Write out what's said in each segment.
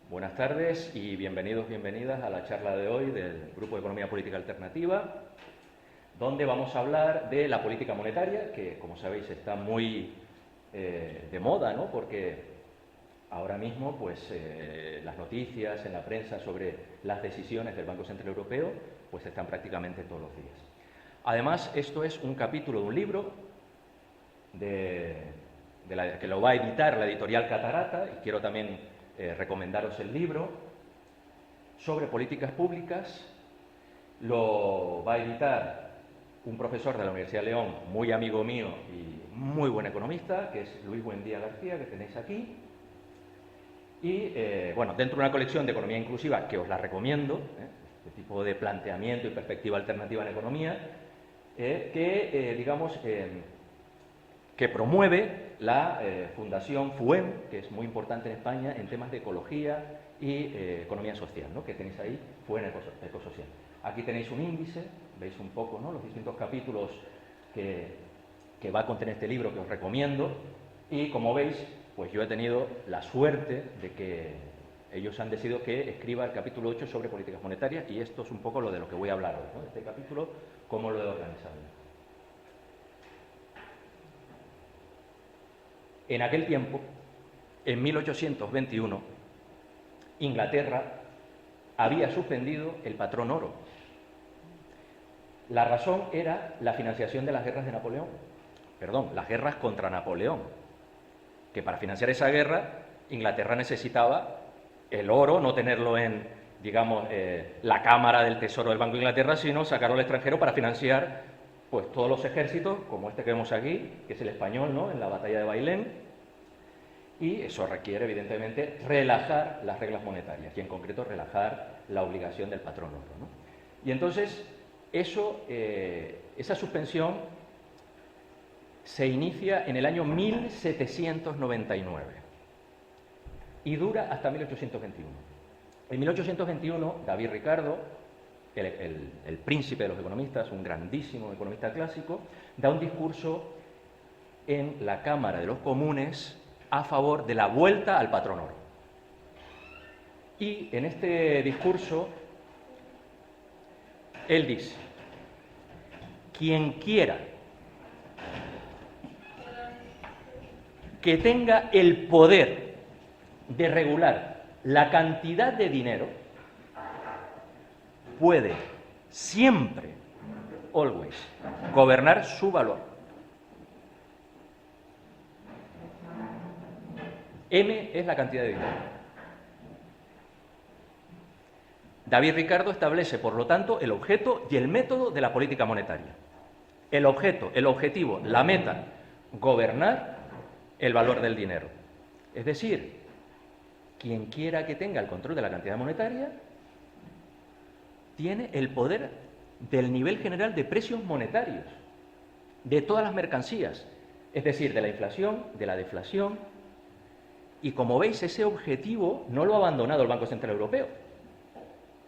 Buenas tardes y bienvenidas a la charla de hoy del Grupo de Economía Política Alternativa, donde vamos a hablar de la política monetaria, que como sabéis está muy de moda, ¿no? Porque ahora mismo pues, las noticias en la prensa sobre las decisiones del Banco Central Europeo pues están prácticamente todos los días. Además, esto es un capítulo de un libro que lo va a editar la editorial Catarata, y quiero también recomendaros el libro sobre políticas públicas. Lo va a editar un profesor de la Universidad de León, muy amigo mío y muy buen economista, que es Luis Buendía García, que tenéis aquí. Y, bueno, dentro de una colección de economía inclusiva, que os la recomiendo, este tipo de planteamiento y perspectiva alternativa en economía, que promueve la Fundación FUEM, que es muy importante en España en temas de ecología y economía social, ¿no? Que tenéis ahí, FUEM Ecosocial. Aquí tenéis un índice, veis un poco, ¿no?, los distintos capítulos que va a contener este libro, que os recomiendo, y como veis, pues yo he tenido la suerte de que ellos han decidido que escriba el capítulo 8 sobre políticas monetarias, y esto es un poco lo de lo que voy a hablar hoy, ¿no?, este capítulo, cómo lo he organizado. En aquel tiempo, en 1821, Inglaterra había suspendido el patrón oro. La razón era la financiación de las guerras de Napoleón. Perdón, las guerras contra Napoleón. Que para financiar esa guerra, Inglaterra necesitaba el oro, no tenerlo en, digamos, la cámara del tesoro del Banco de Inglaterra, sino sacarlo al extranjero para financiar pues todos los ejércitos, como este que vemos aquí, que es el español, ¿no?, en la batalla de Bailén, y eso requiere, evidentemente, relajar las reglas monetarias, y en concreto relajar la obligación del patrón oro, ¿no? Y entonces, esa suspensión se inicia en el año 1799 y dura hasta 1821. En 1821, David Ricardo, el príncipe de los economistas, un grandísimo economista clásico, da un discurso en la Cámara de los Comunes a favor de la vuelta al patrón oro. Y en este discurso, él dice: quien quiera que tenga el poder de regular la cantidad de dinero puede siempre, always, gobernar su valor. M es la cantidad de dinero. David Ricardo establece, por lo tanto, el objeto y el método de la política monetaria. El objeto, el objetivo, la meta: gobernar el valor del dinero. Es decir, quien quiera que tenga el control de la cantidad monetaria tiene el poder del nivel general de precios monetarios, de todas las mercancías, es decir, de la inflación, de la deflación. Y como veis, ese objetivo no lo ha abandonado el Banco Central Europeo.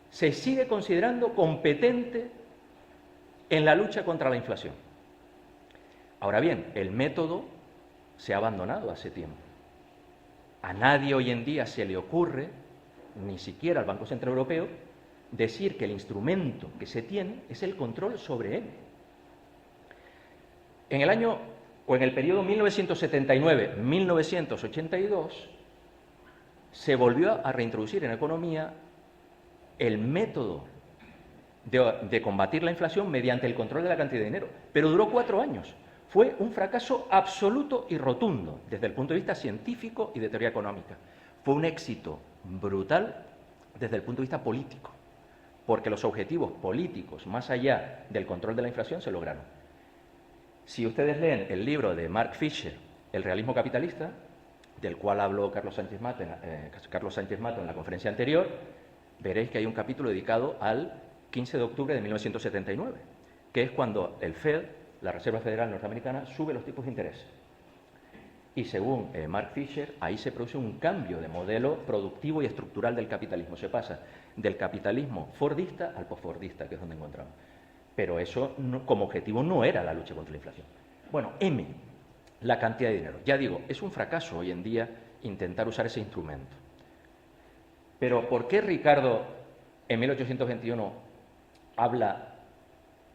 Se sigue considerando competente en la lucha contra la inflación. Ahora bien, el método se ha abandonado hace tiempo. A nadie hoy en día se le ocurre, ni siquiera al Banco Central Europeo, decir que el instrumento que se tiene es el control sobre él. En el periodo 1979-1982 se volvió a reintroducir en economía el método de combatir la inflación mediante el control de la cantidad de dinero, pero duró 4 años. Fue un fracaso absoluto y rotundo desde el punto de vista científico y de teoría económica. Fue un éxito brutal desde el punto de vista político, porque los objetivos políticos, más allá del control de la inflación, se lograron. Si ustedes leen el libro de Mark Fisher, El realismo capitalista, del cual habló Carlos Sánchez Mato en la conferencia anterior, veréis que hay un capítulo dedicado al 15 de octubre de 1979, que es cuando el Fed, la Reserva Federal Norteamericana, sube los tipos de interés. Y según Mark Fisher, ahí se produce un cambio de modelo productivo y estructural del capitalismo. Se pasa del capitalismo fordista al posfordista, que es donde encontramos. Pero eso como objetivo no era la lucha contra la inflación. Bueno, M, la cantidad de dinero. Ya digo, es un fracaso hoy en día intentar usar ese instrumento. Pero ¿por qué Ricardo en 1821 habla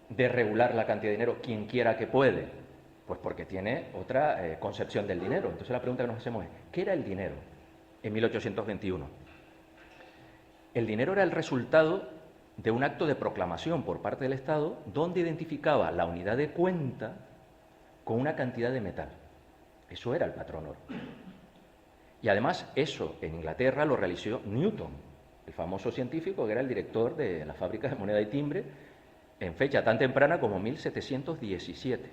de regular la cantidad de dinero quien quiera que puede? Pues porque tiene otra concepción del dinero. Entonces la pregunta que nos hacemos es, ¿qué era el dinero en 1821? El dinero era el resultado de un acto de proclamación por parte del Estado donde identificaba la unidad de cuenta con una cantidad de metal. Eso era el patrón oro. Y además eso en Inglaterra lo realizó Newton, el famoso científico que era el director de la fábrica de moneda y timbre en fecha tan temprana como 1717.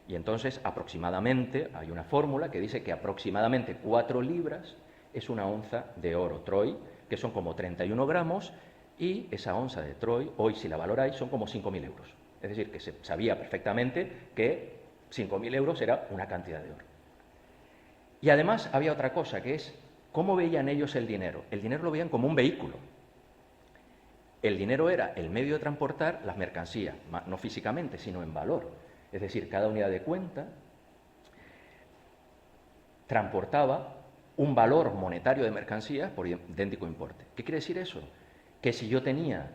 Y entonces aproximadamente, hay una fórmula que dice que aproximadamente 4 libras es una onza de oro Troy, que son como 31 gramos, y esa onza de Troy, hoy si la valoráis, son como 5.000 euros. Es decir, que se sabía perfectamente que 5.000 euros era una cantidad de oro. Y además había otra cosa, que es cómo veían ellos el dinero. El dinero lo veían como un vehículo. El dinero era el medio de transportar las mercancías, no físicamente, sino en valor. Es decir, cada unidad de cuenta transportaba un valor monetario de mercancías por idéntico importe. ¿Qué quiere decir eso? Que si yo tenía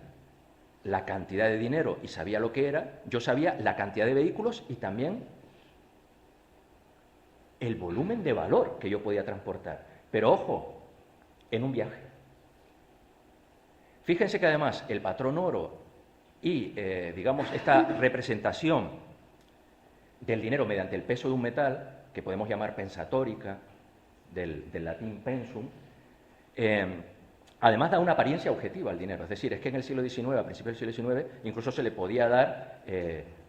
la cantidad de dinero y sabía lo que era, yo sabía la cantidad de vehículos y también el volumen de valor que yo podía transportar. Pero ojo, en un viaje. Fíjense que además el patrón oro y, digamos, esta representación del dinero mediante el peso de un metal, que podemos llamar pensatórica, del latín pensum, además da una apariencia objetiva al dinero. Es decir, es que en el siglo XIX, a principios del siglo XIX, incluso se le podía dar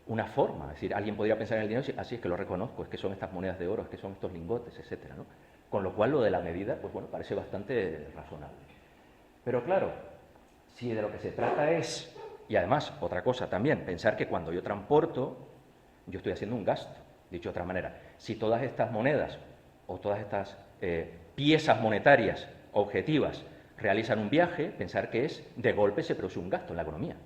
una forma. Es decir, alguien podría pensar en el dinero y decir, así es que lo reconozco, es que son estas monedas de oro, es que son estos lingotes, etcétera, ¿no? Con lo cual lo de la medida, pues bueno, parece bastante razonable. Pero claro, si de lo que se trata es, y además, otra cosa también, pensar que cuando yo transporto, yo estoy haciendo un gasto. Dicho de otra manera, si todas estas monedas o todas estas piezas monetarias objetivas realizan un viaje, pensar que es, de golpe se produce un gasto en la economía.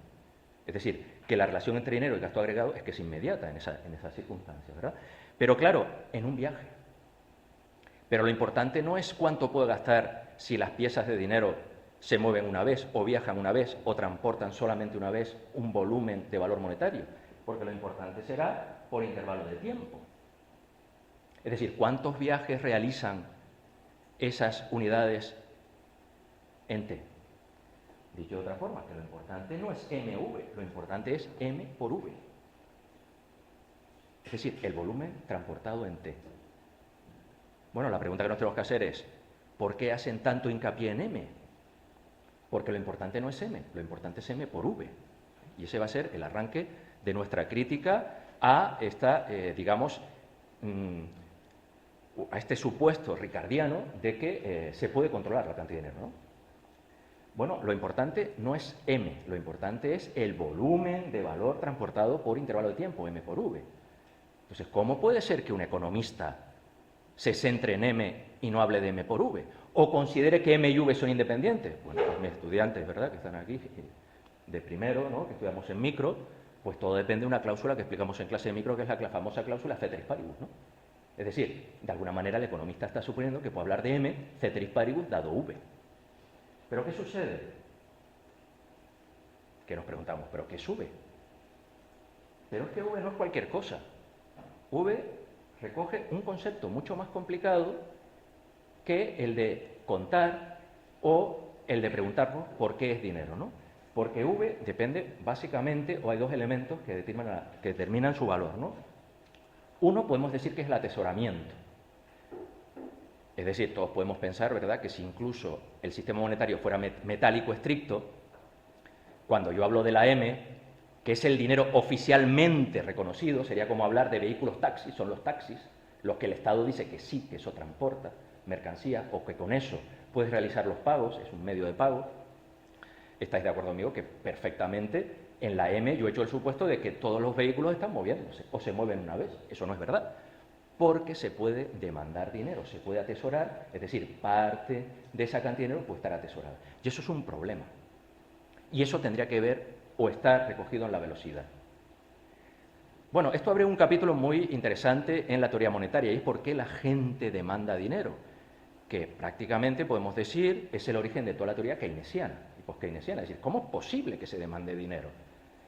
Es decir, que la relación entre dinero y gasto agregado es que es inmediata en esas circunstancias, ¿verdad? Pero claro, en un viaje. Pero lo importante no es cuánto puedo gastar si las piezas de dinero se mueven una vez, o viajan una vez, o transportan solamente una vez un volumen de valor monetario, porque lo importante será por intervalo de tiempo. Es decir, ¿cuántos viajes realizan esas unidades en T? Dicho de otra forma, que lo importante no es MV, lo importante es M por V. Es decir, el volumen transportado en T. Bueno, la pregunta que nos tenemos que hacer es, ¿por qué hacen tanto hincapié en M? Porque lo importante no es M, lo importante es M por V. Y ese va a ser el arranque de nuestra crítica a esta, digamos, a este supuesto ricardiano de que se puede controlar la cantidad de dinero, ¿no? Bueno, lo importante no es M, lo importante es el volumen de valor transportado por intervalo de tiempo, M por V. Entonces, ¿cómo puede ser que un economista se centre en M y no hable de M por V? O considere que M y V son independientes. Bueno, pues mis estudiantes, ¿verdad?, que están aquí de primero, ¿no?, que estudiamos en micro, pues todo depende de una cláusula que explicamos en clase de micro, que es la famosa cláusula ceteris paribus, ¿no? Es decir, de alguna manera el economista está suponiendo que puede hablar de M ceteris paribus dado V. ¿Pero qué sucede? Que nos preguntamos, ¿pero qué sube? Pero es que V no es cualquier cosa. V recoge un concepto mucho más complicado que el de contar o el de preguntarnos por qué es dinero, ¿no? Porque V depende básicamente, o hay dos elementos que determinan su valor, ¿no? Uno podemos decir que es el atesoramiento. Es decir, todos podemos pensar, ¿verdad?, que si incluso el sistema monetario fuera metálico estricto, cuando yo hablo de la M, que es el dinero oficialmente reconocido, sería como hablar de vehículos taxis, son los taxis, los que el Estado dice que sí, que eso transporta mercancías o que con eso puedes realizar los pagos, es un medio de pago. ¿Estáis de acuerdo conmigo que perfectamente en la M yo he hecho el supuesto de que todos los vehículos están moviéndose o se mueven una vez? Eso no es verdad, porque se puede demandar dinero, se puede atesorar, es decir, parte de esa cantidad de dinero puede estar atesorada. Y eso es un problema. Y eso tendría que ver o estar recogido en la velocidad. Bueno, esto abre un capítulo muy interesante en la teoría monetaria y es por qué la gente demanda dinero. que prácticamente podemos decir es el origen de toda la teoría keynesiana y post-keynesiana. Es decir, ¿cómo es posible que se demande dinero?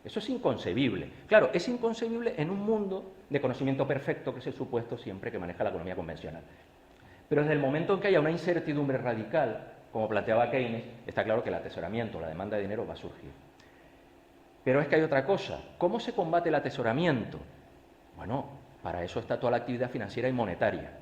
Eso es inconcebible. Claro, es inconcebible en un mundo de conocimiento perfecto, que es el supuesto siempre que maneja la economía convencional. Pero desde el momento en que haya una incertidumbre radical, como planteaba Keynes, está claro que el atesoramiento, la demanda de dinero va a surgir. Pero es que hay otra cosa. ¿Cómo se combate el atesoramiento? Bueno, para eso está toda la actividad financiera y monetaria.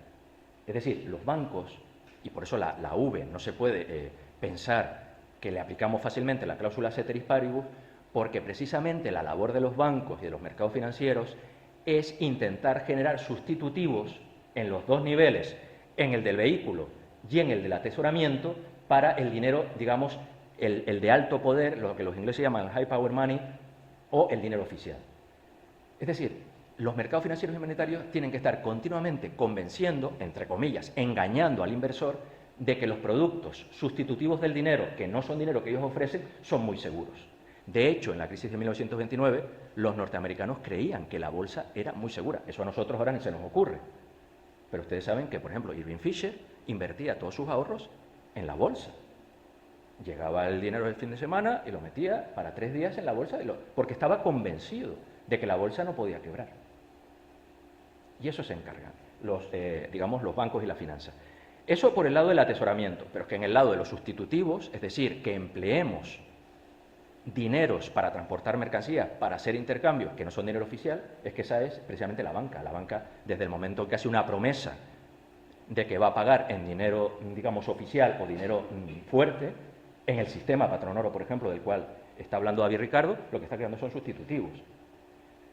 Es decir, los bancos, y por eso la V no se puede pensar que le aplicamos fácilmente la cláusula ceteris paribus, porque precisamente la labor de los bancos y de los mercados financieros es intentar generar sustitutivos en los dos niveles, en el del vehículo y en el del atesoramiento, para el dinero, digamos, el de alto poder, lo que los ingleses llaman high power money, o el dinero oficial. Es decir, los mercados financieros y monetarios tienen que estar continuamente convenciendo, entre comillas, engañando al inversor de que los productos sustitutivos del dinero, que no son dinero que ellos ofrecen, son muy seguros. De hecho, en la crisis de 1929, los norteamericanos creían que la bolsa era muy segura. Eso a nosotros ahora ni se nos ocurre. Pero ustedes saben que, por ejemplo, Irving Fisher invertía todos sus ahorros en la bolsa. Llegaba el dinero del fin de semana y lo metía para 3 días en la bolsa, porque estaba convencido de que la bolsa no podía quebrar. Y eso se encargan los bancos y la finanza. Eso por el lado del atesoramiento, pero es que en el lado de los sustitutivos, es decir, que empleemos dineros para transportar mercancías, para hacer intercambios que no son dinero oficial, es que esa es precisamente la banca. La banca, desde el momento que hace una promesa de que va a pagar en dinero, digamos, oficial o dinero fuerte, en el sistema patronoro, por ejemplo, del cual está hablando David Ricardo, lo que está creando son sustitutivos.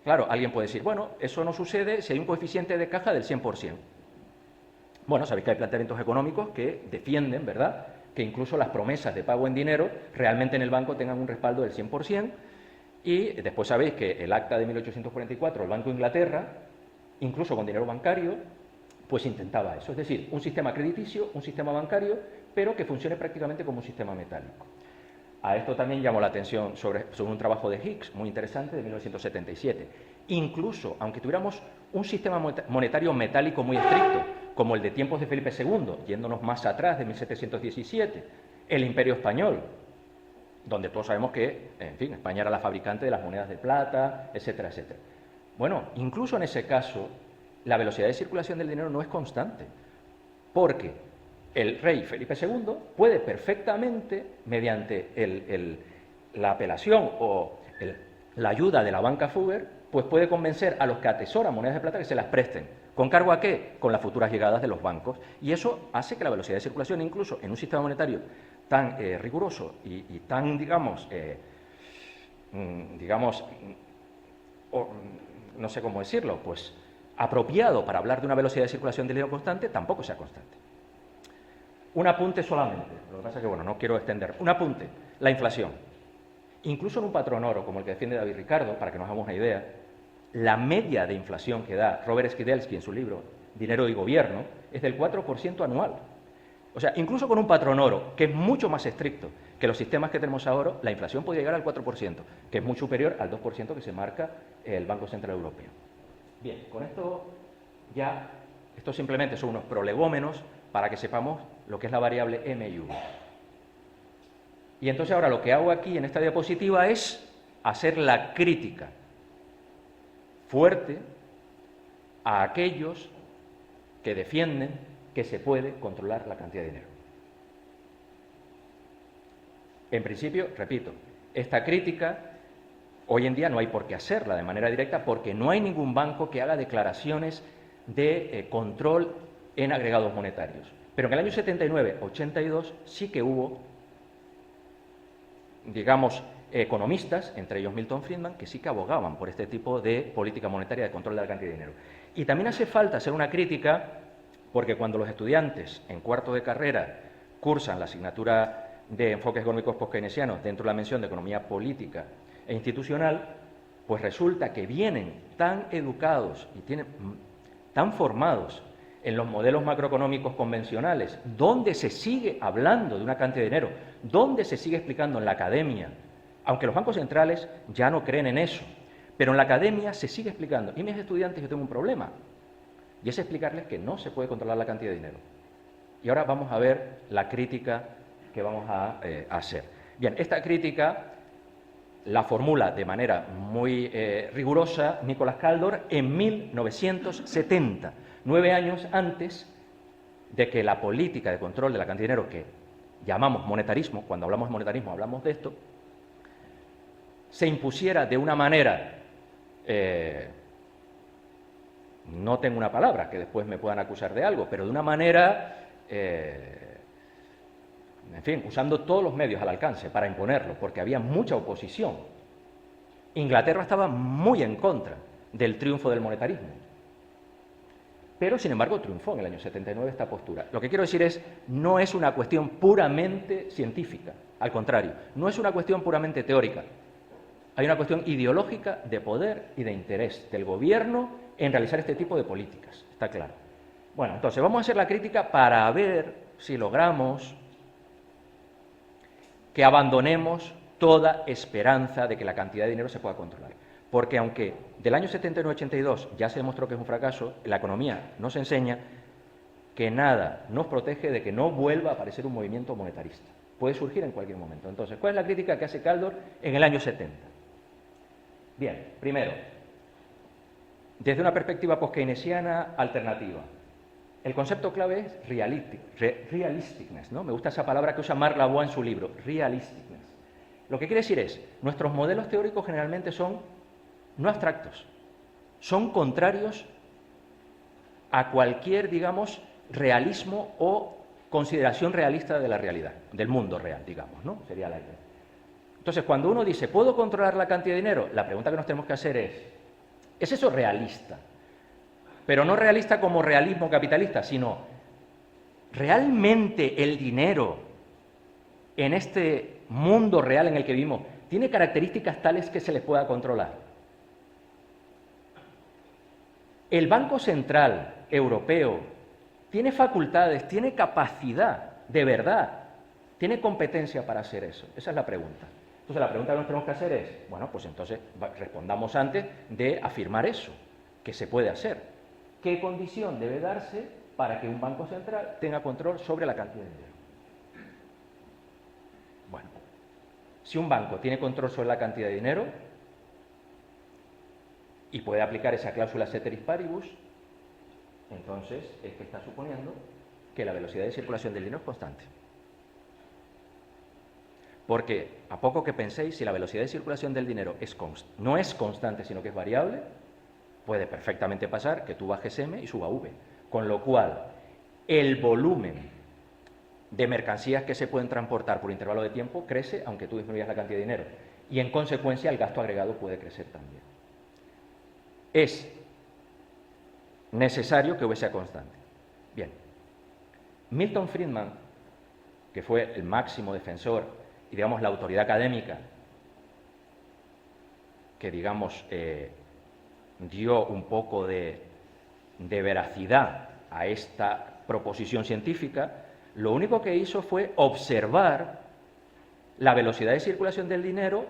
Claro, alguien puede decir, bueno, eso no sucede si hay un coeficiente de caja del 100%. Bueno, sabéis que hay planteamientos económicos que defienden, ¿verdad?, que incluso las promesas de pago en dinero realmente en el banco tengan un respaldo del 100%, y después sabéis que el acta de 1844, el Banco de Inglaterra, incluso con dinero bancario, pues intentaba eso, es decir, un sistema crediticio, un sistema bancario, pero que funcione prácticamente como un sistema metálico. A esto también llamó la atención sobre un trabajo de Hicks, muy interesante, de 1977. Incluso, aunque tuviéramos un sistema monetario metálico muy estricto, como el de tiempos de Felipe II, yéndonos más atrás, de 1717, el Imperio Español, donde todos sabemos que, en fin, España era la fabricante de las monedas de plata, etcétera, etcétera. Bueno, incluso en ese caso, la velocidad de circulación del dinero no es constante, porque el rey Felipe II puede perfectamente, mediante la apelación o la ayuda de la banca Fugger, pues puede convencer a los que atesoran monedas de plata que se las presten. ¿Con cargo a qué? Con las futuras llegadas de los bancos. Y eso hace que la velocidad de circulación, incluso en un sistema monetario tan riguroso y tan, digamos, no sé cómo decirlo, pues apropiado para hablar de una velocidad de circulación de dinero constante, tampoco sea constante. Un apunte solamente, lo que pasa es que, bueno, no quiero extender. Un apunte, la inflación. Incluso en un patrón oro, como el que defiende David Ricardo, para que nos hagamos una idea, la media de inflación que da Robert Skidelsky en su libro Dinero y Gobierno es del 4% anual. O sea, incluso con un patrón oro, que es mucho más estricto que los sistemas que tenemos ahora, la inflación podría llegar al 4%, que es muy superior al 2% que se marca el Banco Central Europeo. Bien, con esto ya, esto simplemente son unos prolegómenos para que sepamos lo que es la variable M y V. Y entonces ahora lo que hago aquí en esta diapositiva es hacer la crítica fuerte a aquellos que defienden que se puede controlar la cantidad de dinero. En principio, repito, esta crítica hoy en día no hay por qué hacerla de manera directa porque no hay ningún banco que haga declaraciones de control en agregados monetarios. Pero en el año 79-82 sí que hubo, digamos, economistas, entre ellos Milton Friedman, que sí que abogaban por este tipo de política monetaria de control de la cantidad de dinero. Y también hace falta hacer una crítica, porque cuando los estudiantes en cuarto de carrera cursan la asignatura de enfoques económicos post-keynesianos dentro de la mención de economía política e institucional, pues resulta que vienen tan educados y tan formados en los modelos macroeconómicos convencionales, donde se sigue hablando de una cantidad de dinero, donde se sigue explicando en la academia, aunque los bancos centrales ya no creen en eso, pero en la academia se sigue explicando. Y mis estudiantes, yo tengo un problema, y es explicarles que no se puede controlar la cantidad de dinero. Y ahora vamos a ver la crítica que vamos a hacer. Bien, esta crítica la formula de manera muy rigurosa Nicolás Kaldor en 1970, 9 años antes de que la política de control de la cantidad de dinero que llamamos monetarismo, cuando hablamos de monetarismo hablamos de esto, se impusiera de una manera, no tengo una palabra, que después me puedan acusar de algo, pero de una manera, en fin, usando todos los medios al alcance para imponerlo, porque había mucha oposición. Inglaterra estaba muy en contra del triunfo del monetarismo. Pero, sin embargo, triunfó en el año 79 esta postura. Lo que quiero decir es, no es una cuestión puramente científica, al contrario, no es una cuestión puramente teórica. Hay una cuestión ideológica de poder y de interés del gobierno en realizar este tipo de políticas, está claro. Bueno, entonces vamos a hacer la crítica para ver si logramos que abandonemos toda esperanza de que la cantidad de dinero se pueda controlar. Porque aunque del año 79-82 ya se demostró que es un fracaso, la economía nos enseña que nada nos protege de que no vuelva a aparecer un movimiento monetarista. Puede surgir en cualquier momento. Entonces, ¿cuál es la crítica que hace Kaldor en el año 70? Bien, primero, desde una perspectiva post-keynesiana alternativa. El concepto clave es realisticness, ¿no? Me gusta esa palabra que usa Marc Lavoie en su libro, realisticness. Lo que quiere decir es, nuestros modelos teóricos generalmente son no abstractos, son contrarios a cualquier, digamos, realismo o consideración realista de la realidad, del mundo real, digamos, ¿no? Sería la idea. Entonces, cuando uno dice, ¿puedo controlar la cantidad de dinero? La pregunta que nos tenemos que hacer ¿es eso realista? Pero no realista como realismo capitalista, sino ¿realmente el dinero en este mundo real en el que vivimos tiene características tales que se les pueda controlar? El Banco Central Europeo tiene facultades, tiene capacidad, de verdad, tiene competencia para hacer eso. Esa es la pregunta. Entonces, la pregunta que nos tenemos que hacer es, bueno, pues entonces respondamos antes de afirmar eso, que se puede hacer. ¿Qué condición debe darse para que un banco central tenga control sobre la cantidad de dinero? Bueno, si un banco tiene control sobre la cantidad de dinero y puede aplicar esa cláusula ceteris paribus, entonces es que está suponiendo que la velocidad de circulación del dinero es constante. Porque, a poco que penséis, si la velocidad de circulación del dinero no es constante, sino que es variable, puede perfectamente pasar que tú bajes M y suba V. Con lo cual, el volumen de mercancías que se pueden transportar por intervalo de tiempo crece, aunque tú disminuyas la cantidad de dinero. Y, en consecuencia, el gasto agregado puede crecer también. Es necesario que V sea constante. Bien. Milton Friedman, que fue el máximo defensor y, digamos, la autoridad académica que, digamos, dio un poco de veracidad a esta proposición científica, lo único que hizo fue observar la velocidad de circulación del dinero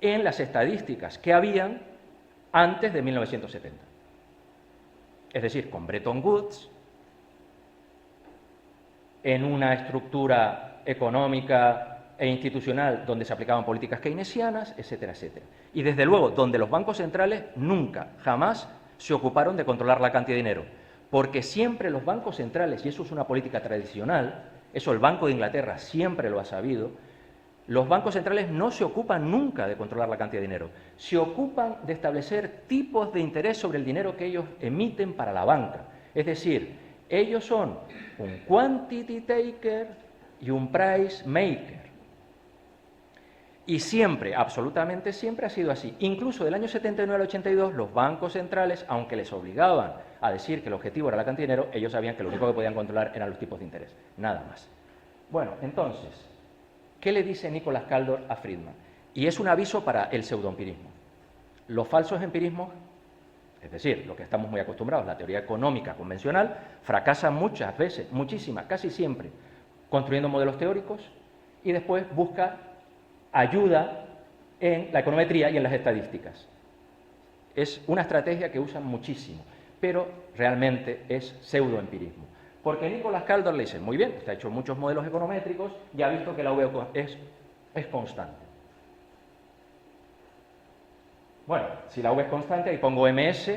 en las estadísticas que habían antes de 1970. Es decir, con Bretton Woods, en una estructura económica e institucional donde se aplicaban políticas keynesianas, etcétera, etcétera. Y desde luego, donde los bancos centrales nunca, jamás se ocuparon de controlar la cantidad de dinero, porque siempre los bancos centrales, y eso es una política tradicional, eso el Banco de Inglaterra siempre lo ha sabido, los bancos centrales no se ocupan nunca de controlar la cantidad de dinero, se ocupan de establecer tipos de interés sobre el dinero que ellos emiten para la banca. Es decir, ellos son un quantity taker y un price maker. Y siempre, absolutamente siempre ha sido así. Incluso del año 79 al 82, los bancos centrales, aunque les obligaban a decir que el objetivo era la cantidad de dinero, ellos sabían que lo único que podían controlar eran los tipos de interés, nada más. Bueno, entonces, ¿qué le dice Nicolás Kaldor a Friedman? Y es un aviso para el pseudoempirismo. Los falsos empirismos, es decir, lo que estamos muy acostumbrados, la teoría económica convencional, fracasa muchas veces, muchísimas, casi siempre, construyendo modelos teóricos y después busca ayuda en la econometría y en las estadísticas. Es una estrategia que usan muchísimo, pero realmente es pseudoempirismo. Porque Nicolás Caldor le dice, muy bien, usted ha hecho muchos modelos econométricos y ha visto que la V es constante. Bueno, si la V es constante, ahí pongo MS, lo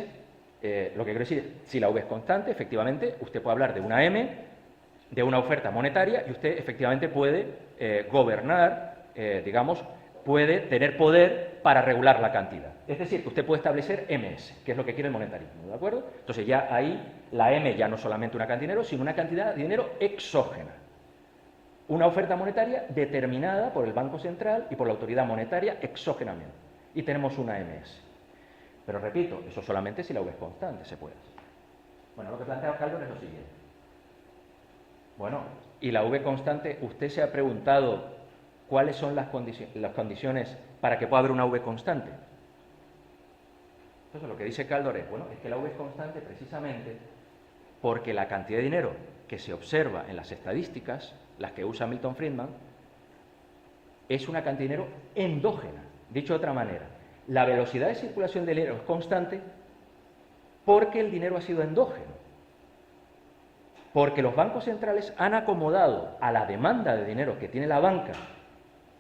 que quiero decir, si la V es constante, efectivamente, usted puede hablar de una M, de una oferta monetaria, y usted efectivamente puede gobernar, digamos, puede tener poder para regular la cantidad. Es decir, que usted puede establecer MS, que es lo que quiere el monetarismo, ¿de acuerdo? Entonces ya ahí la M ya no solamente una cantidad de dinero, sino una cantidad de dinero exógena. Una oferta monetaria determinada por el Banco Central y por la autoridad monetaria exógenamente. Y tenemos una MS. Pero repito, eso solamente si la V es constante se puede hacer. Bueno, lo que plantea Caldor es lo siguiente. Bueno, y la V constante, ¿usted se ha preguntado cuáles son las condiciones para que pueda haber una V constante? Entonces lo que dice Caldor es, bueno, es que la V es constante precisamente porque la cantidad de dinero que se observa en las estadísticas, las que usa Milton Friedman, es una cantidad de dinero endógena. Dicho de otra manera, la velocidad de circulación del dinero es constante porque el dinero ha sido endógeno. Porque los bancos centrales han acomodado a la demanda de dinero que tiene la banca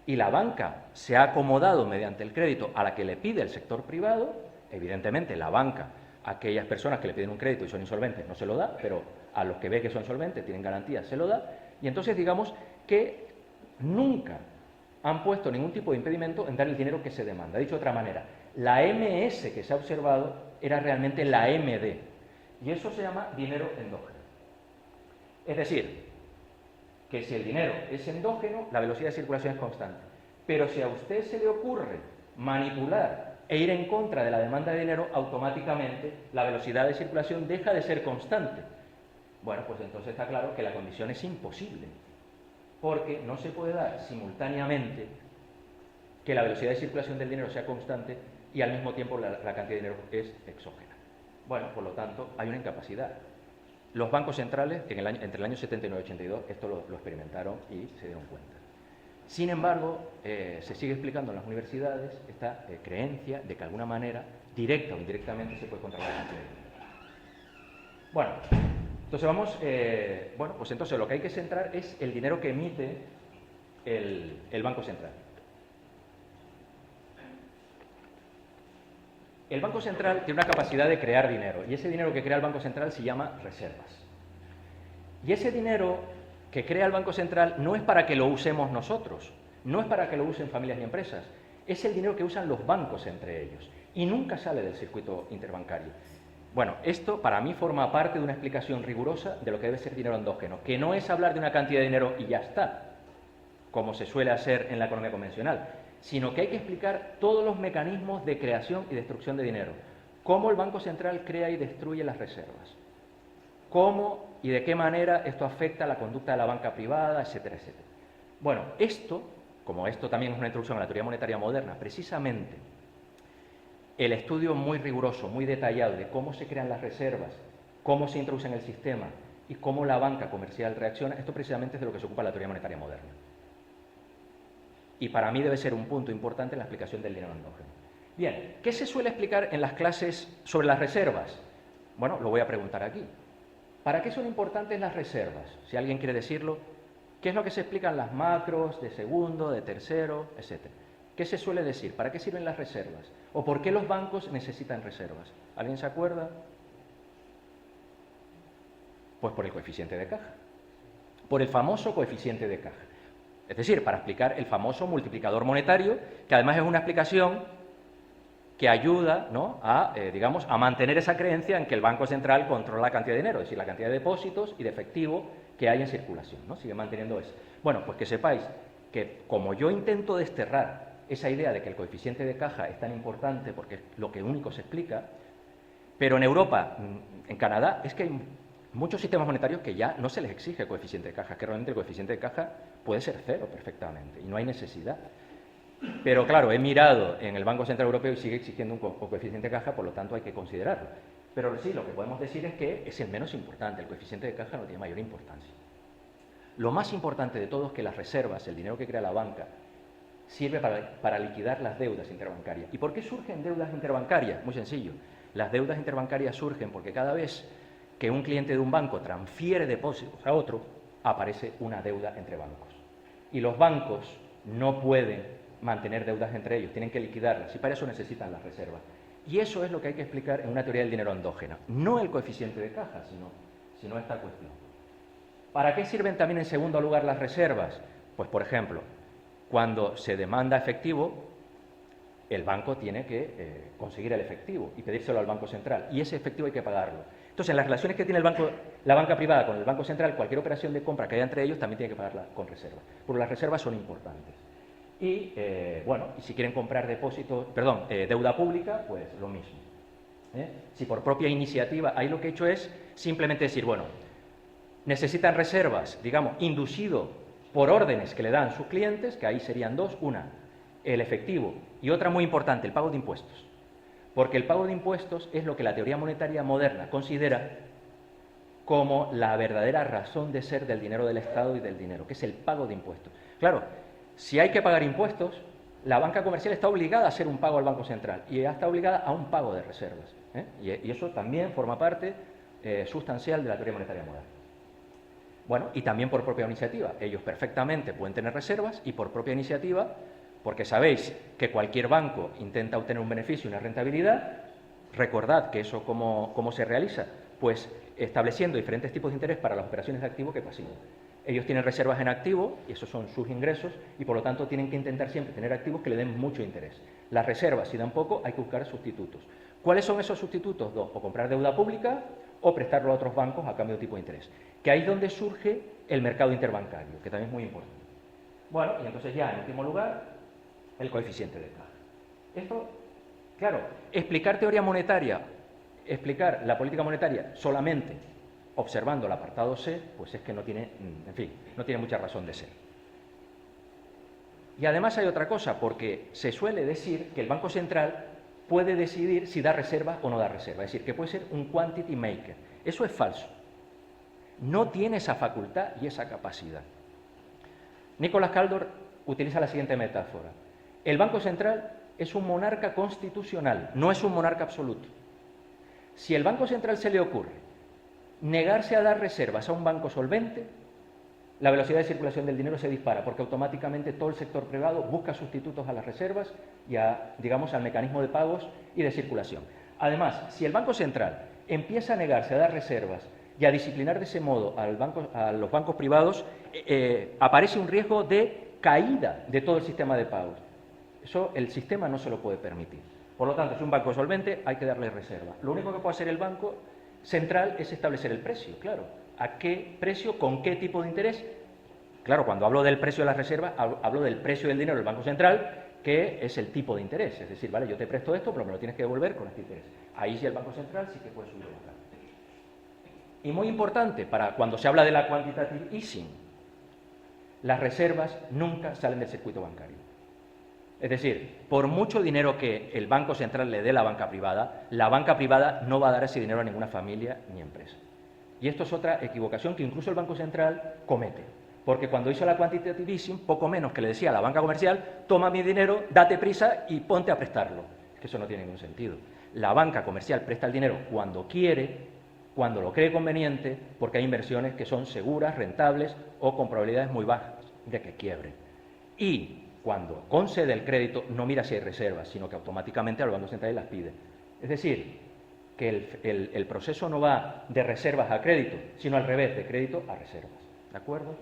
y la banca se ha acomodado mediante el crédito a la que le pide el sector privado. Evidentemente la banca, a aquellas personas que le piden un crédito y son insolventes no se lo da, pero a los que ve que son solventes, tienen garantías, se lo da. Y entonces digamos que nunca han puesto ningún tipo de impedimento en dar el dinero que se demanda. Dicho de otra manera, la MS que se ha observado era realmente la MD, y eso se llama dinero endógeno. Es decir, que si el dinero es endógeno, la velocidad de circulación es constante. Pero si a usted se le ocurre manipular e ir en contra de la demanda de dinero, automáticamente la velocidad de circulación deja de ser constante. Bueno, pues entonces está claro que la condición es imposible, porque no se puede dar simultáneamente que la velocidad de circulación del dinero sea constante y al mismo tiempo la cantidad de dinero es exógena. Bueno, por lo tanto, hay una incapacidad. Los bancos centrales, entre el año 79 y 82, esto lo experimentaron y se dieron cuenta. Sin embargo, se sigue explicando en las universidades esta creencia de que de alguna manera, directa o indirectamente, se puede controlar la cantidad de dinero. Bueno, entonces vamos, pues entonces lo que hay que centrar es el dinero que emite el Banco Central. El Banco Central tiene una capacidad de crear dinero, y ese dinero que crea el Banco Central se llama reservas. Y ese dinero que crea el Banco Central no es para que lo usemos nosotros, no es para que lo usen familias ni empresas, es el dinero que usan los bancos entre ellos, y nunca sale del circuito interbancario. Bueno, esto para mí forma parte de una explicación rigurosa de lo que debe ser dinero endógeno, que no es hablar de una cantidad de dinero y ya está, como se suele hacer en la economía convencional, sino que hay que explicar todos los mecanismos de creación y destrucción de dinero. Cómo el Banco Central crea y destruye las reservas. Cómo y de qué manera esto afecta a la conducta de la banca privada, etcétera, etcétera. Bueno, esto, como esto también es una introducción a la teoría monetaria moderna, precisamente el estudio muy riguroso, muy detallado de cómo se crean las reservas, cómo se introducen en el sistema y cómo la banca comercial reacciona, esto precisamente es de lo que se ocupa la teoría monetaria moderna. Y para mí debe ser un punto importante en la explicación del dinero endógeno. Bien, ¿qué se suele explicar en las clases sobre las reservas? Bueno, lo voy a preguntar aquí. ¿Para qué son importantes las reservas? Si alguien quiere decirlo, ¿qué es lo que se explica en las macros, de segundo, de tercero, etcétera? ¿Qué se suele decir? ¿Para qué sirven las reservas? ¿O por qué los bancos necesitan reservas? ¿Alguien se acuerda? Pues por el coeficiente de caja. Por el famoso coeficiente de caja. Es decir, para explicar el famoso multiplicador monetario, que además es una explicación que ayuda, ¿no?, digamos, a mantener esa creencia en que el Banco Central controla la cantidad de dinero, es decir, la cantidad de depósitos y de efectivo que hay en circulación, ¿no? Sigue manteniendo eso. Bueno, pues que sepáis que como yo intento desterrar esa idea de que el coeficiente de caja es tan importante porque es lo que único se explica, pero en Europa, en Canadá, es que hay muchos sistemas monetarios que ya no se les exige coeficiente de caja, que realmente el coeficiente de caja puede ser cero perfectamente y no hay necesidad. Pero claro, he mirado en el Banco Central Europeo y sigue exigiendo un coeficiente de caja, por lo tanto hay que considerarlo. Pero sí, lo que podemos decir es que es el menos importante, el coeficiente de caja no tiene mayor importancia. Lo más importante de todo es que las reservas, el dinero que crea la banca, sirve para liquidar las deudas interbancarias. ¿Y por qué surgen deudas interbancarias? Muy sencillo. Las deudas interbancarias surgen porque cada vez que un cliente de un banco transfiere depósitos a otro, aparece una deuda entre bancos. Y los bancos no pueden mantener deudas entre ellos, tienen que liquidarlas y para eso necesitan las reservas. Y eso es lo que hay que explicar en una teoría del dinero endógena, no el coeficiente de caja, sino esta cuestión. ¿Para qué sirven también en segundo lugar las reservas? Pues, por ejemplo, cuando se demanda efectivo, el banco tiene que conseguir el efectivo y pedírselo al Banco Central, y ese efectivo hay que pagarlo. Entonces, en las relaciones que tiene la banca privada con el Banco Central, cualquier operación de compra que haya entre ellos también tiene que pagarla con reservas, porque las reservas son importantes. Y, bueno, y si quieren comprar deuda pública, pues lo mismo. Si por propia iniciativa, ahí lo que he hecho es simplemente decir, bueno, necesitan reservas, digamos, inducido por órdenes que le dan sus clientes, que ahí serían dos, una, el efectivo, y otra muy importante, el pago de impuestos. Porque el pago de impuestos es lo que la teoría monetaria moderna considera como la verdadera razón de ser del dinero del Estado y del dinero, que es el pago de impuestos. Claro, si hay que pagar impuestos, la banca comercial está obligada a hacer un pago al Banco Central y está obligada a un pago de reservas. Y eso también forma parte sustancial de la teoría monetaria moderna. Bueno, y también por propia iniciativa. Ellos perfectamente pueden tener reservas y por propia iniciativa, porque sabéis que cualquier banco intenta obtener un beneficio y una rentabilidad, recordad que eso cómo se realiza, pues estableciendo diferentes tipos de interés para las operaciones de activo que pasivo. Ellos tienen reservas en activo, y esos son sus ingresos, y por lo tanto tienen que intentar siempre tener activos que le den mucho interés. Las reservas, si dan poco, hay que buscar sustitutos. ¿Cuáles son esos sustitutos? Dos, o comprar deuda pública o prestarlo a otros bancos a cambio de tipo de interés. Que ahí es donde surge el mercado interbancario, que también es muy importante. Bueno, y entonces ya, en último lugar, el coeficiente de caja. Esto, claro, explicar teoría monetaria, explicar la política monetaria solamente observando el apartado C, pues es que no tiene, en fin, no tiene mucha razón de ser. Y además hay otra cosa, porque se suele decir que el Banco Central puede decidir si da reserva o no da reserva, es decir, que puede ser un quantity maker. Eso es falso. No tiene esa facultad y esa capacidad. Nicolás Caldor utiliza la siguiente metáfora. El Banco Central es un monarca constitucional, no es un monarca absoluto. Si al Banco Central se le ocurre negarse a dar reservas a un banco solvente, la velocidad de circulación del dinero se dispara, porque automáticamente todo el sector privado busca sustitutos a las reservas y digamos, al mecanismo de pagos y de circulación. Además, si el Banco Central empieza a negarse a dar reservas y a disciplinar de ese modo a los bancos privados, aparece un riesgo de caída de todo el sistema de pagos. Eso el sistema no se lo puede permitir. Por lo tanto, si un banco es solvente, hay que darle reserva. Lo único que puede hacer el Banco Central es establecer el precio, claro. ¿A qué precio? ¿Con qué tipo de interés? Claro, cuando hablo del precio de las reservas, hablo del precio del dinero del Banco Central, que es el tipo de interés. Es decir, vale, yo te presto esto, pero me lo tienes que devolver con este interés. Ahí sí el Banco Central sí que puede subir o bajar. Y muy importante, para cuando se habla de la quantitative easing, las reservas nunca salen del circuito bancario. Es decir, por mucho dinero que el Banco Central le dé a la banca privada no va a dar ese dinero a ninguna familia ni empresa. Y esto es otra equivocación que incluso el Banco Central comete. Porque cuando hizo la quantitative easing, poco menos que le decía a la banca comercial, toma mi dinero, date prisa y ponte a prestarlo. Es que eso no tiene ningún sentido. La banca comercial presta el dinero cuando quiere, cuando lo cree conveniente, porque hay inversiones que son seguras, rentables o con probabilidades muy bajas de que quiebren. Y cuando concede el crédito, no mira si hay reservas, sino que automáticamente al Banco Central las pide. Es decir, que el proceso no va de reservas a crédito, sino al revés, de crédito a reservas. ¿De acuerdo?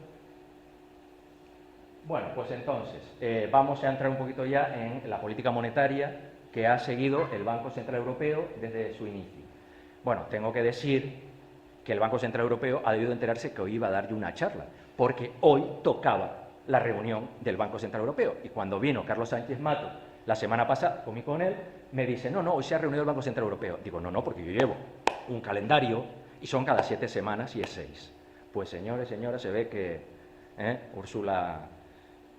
Bueno, pues entonces, vamos a entrar un poquito ya en la política monetaria que ha seguido el Banco Central Europeo desde su inicio. Bueno, tengo que decir que el Banco Central Europeo ha debido enterarse que hoy iba a dar yo una charla, porque hoy tocaba la reunión del Banco Central Europeo. Y cuando vino Carlos Sánchez Mato la semana pasada, comí con él, me dice, no, hoy se ha reunido el Banco Central Europeo. Digo, no, porque yo llevo un calendario y son cada 7 semanas y es 6. Pues señores, señoras, se ve que Úrsula,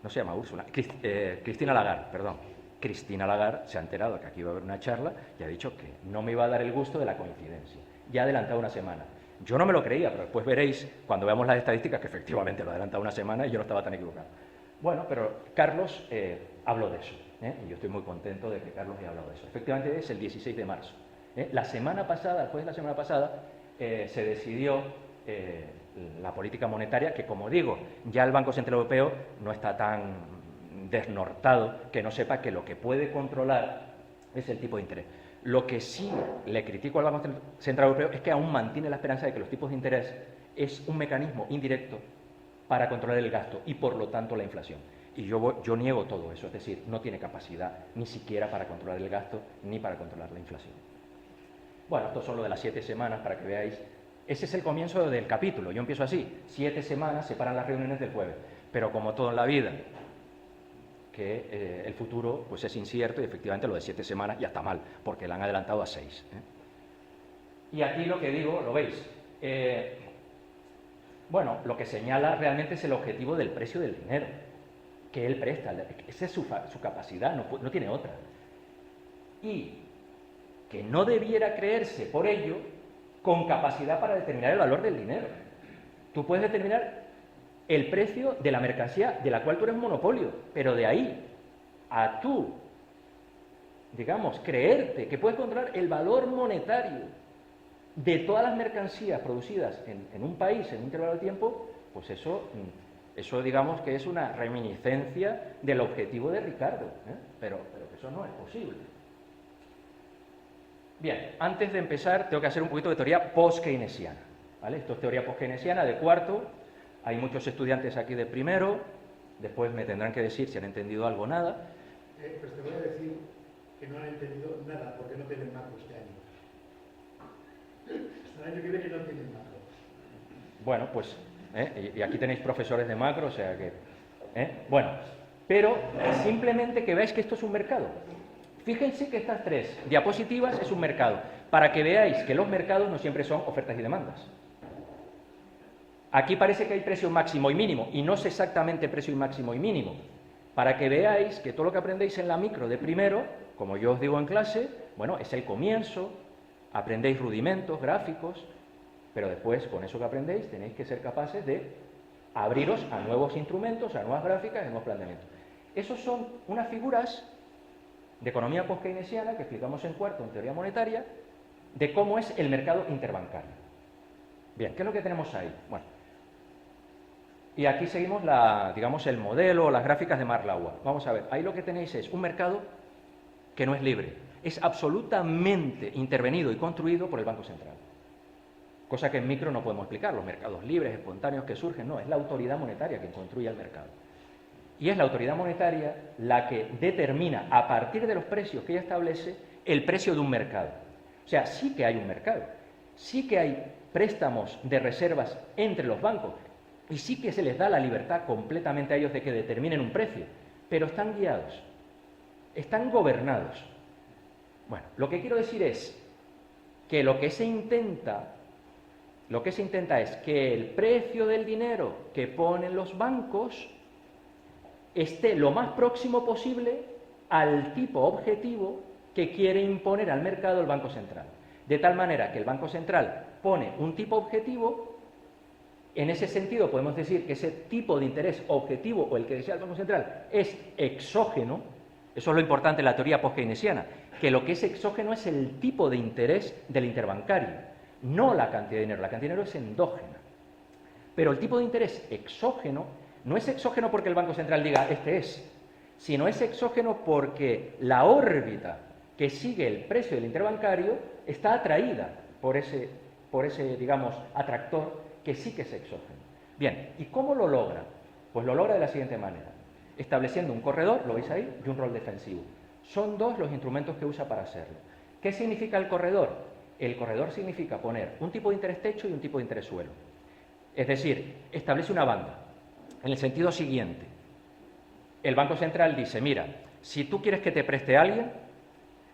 no se llama Úrsula, Cristina Lagarde se ha enterado que aquí iba a haber una charla y ha dicho que no me iba a dar el gusto de la coincidencia. Ya ha adelantado una semana. Yo no me lo creía, pero después veréis, cuando veamos las estadísticas, que efectivamente lo ha adelantado una semana y yo no estaba tan equivocado. Bueno, pero Carlos habló de eso, y yo estoy muy contento de que Carlos haya hablado de eso. Efectivamente es el 16 de marzo. La semana pasada, después de la semana pasada, se decidió la política monetaria, que como digo, ya el Banco Central Europeo no está tan desnortado que no sepa que lo que puede controlar es el tipo de interés. Lo que sí le critico al Banco Central Europeo es que aún mantiene la esperanza de que los tipos de interés es un mecanismo indirecto para controlar el gasto y, por lo tanto, la inflación. Y yo niego todo eso, es decir, no tiene capacidad ni siquiera para controlar el gasto ni para controlar la inflación. Bueno, esto son lo de las 7 semanas para que veáis. Ese es el comienzo del capítulo. Yo empiezo así, 7 semanas separan las reuniones del jueves. Pero como todo en la vida, que el futuro pues es incierto y efectivamente lo de 7 semanas ya está mal, porque la han adelantado a 6. Y aquí lo que digo, lo veis. Bueno, lo que señala realmente es el objetivo del precio del dinero que él presta. Esa es su capacidad, no tiene otra. Y que no debiera creerse por ello con capacidad para determinar el valor del dinero. Tú puedes determinar el precio de la mercancía de la cual tú eres monopolio, pero de ahí a tú, digamos, creerte que puedes controlar el valor monetario de todas las mercancías producidas en un país en un intervalo de tiempo, pues eso digamos que es una reminiscencia del objetivo de Ricardo, pero que eso no es posible. Bien, antes de empezar tengo que hacer un poquito de teoría post-keynesiana, ¿vale? Esto es teoría post-keynesiana de cuarto, hay muchos estudiantes aquí de primero, después me tendrán que decir si han entendido algo o nada. Pues te voy a decir que no han entendido nada porque no tienen macro este año. Hasta el año que viene no tienen macro. Bueno, pues, y aquí tenéis profesores de macro, o sea que... Bueno, pero simplemente que veáis que esto es un mercado. Fíjense que estas 3 diapositivas es un mercado, para que veáis que los mercados no siempre son ofertas y demandas. Aquí parece que hay precio máximo y mínimo, y no es exactamente precio máximo y mínimo, para que veáis que todo lo que aprendéis en la micro de primero, como yo os digo en clase, bueno, es el comienzo, aprendéis rudimentos, gráficos, pero después, con eso que aprendéis, tenéis que ser capaces de abriros a nuevos instrumentos, a nuevas gráficas, a nuevos planteamientos. Esos son unas figuras de economía post-keynesiana que explicamos en cuarto en teoría monetaria, de cómo es el mercado interbancario. Bien, ¿qué es lo que tenemos ahí? Bueno, y aquí seguimos digamos, el modelo, las gráficas de Marlaua. Vamos a ver, ahí lo que tenéis es un mercado que no es libre, es absolutamente intervenido y construido por el Banco Central. Cosa que en micro no podemos explicar, los mercados libres, espontáneos que surgen, no, es la autoridad monetaria quien construye el mercado. Y es la autoridad monetaria la que determina, a partir de los precios que ella establece, el precio de un mercado. O sea, sí que hay un mercado, sí que hay préstamos de reservas entre los bancos, y sí que se les da la libertad completamente a ellos de que determinen un precio, pero están guiados, están gobernados. Bueno, lo que quiero decir es que lo que se intenta es que el precio del dinero que ponen los bancos esté lo más próximo posible al tipo objetivo que quiere imponer al mercado el Banco Central. De tal manera que el Banco Central pone un tipo objetivo, en ese sentido podemos decir que ese tipo de interés objetivo o el que desea el Banco Central es exógeno. Eso es lo importante en la teoría post-keynesiana, que lo que es exógeno es el tipo de interés del interbancario, no la cantidad de dinero. La cantidad de dinero es endógena. Pero el tipo de interés exógeno no es exógeno porque el Banco Central diga este es, sino es exógeno porque la órbita que sigue el precio del interbancario está atraída por ese, digamos, atractor que sí que es exógeno. Bien, ¿y cómo lo logra? Pues lo logra de la siguiente manera, estableciendo un corredor, lo veis ahí, y un rol defensivo. Son 2 los instrumentos que usa para hacerlo. ¿Qué significa el corredor? El corredor significa poner un tipo de interés techo y un tipo de interés suelo. Es decir, establece una banda. En el sentido siguiente, el Banco Central dice, mira, si tú quieres que te preste a alguien,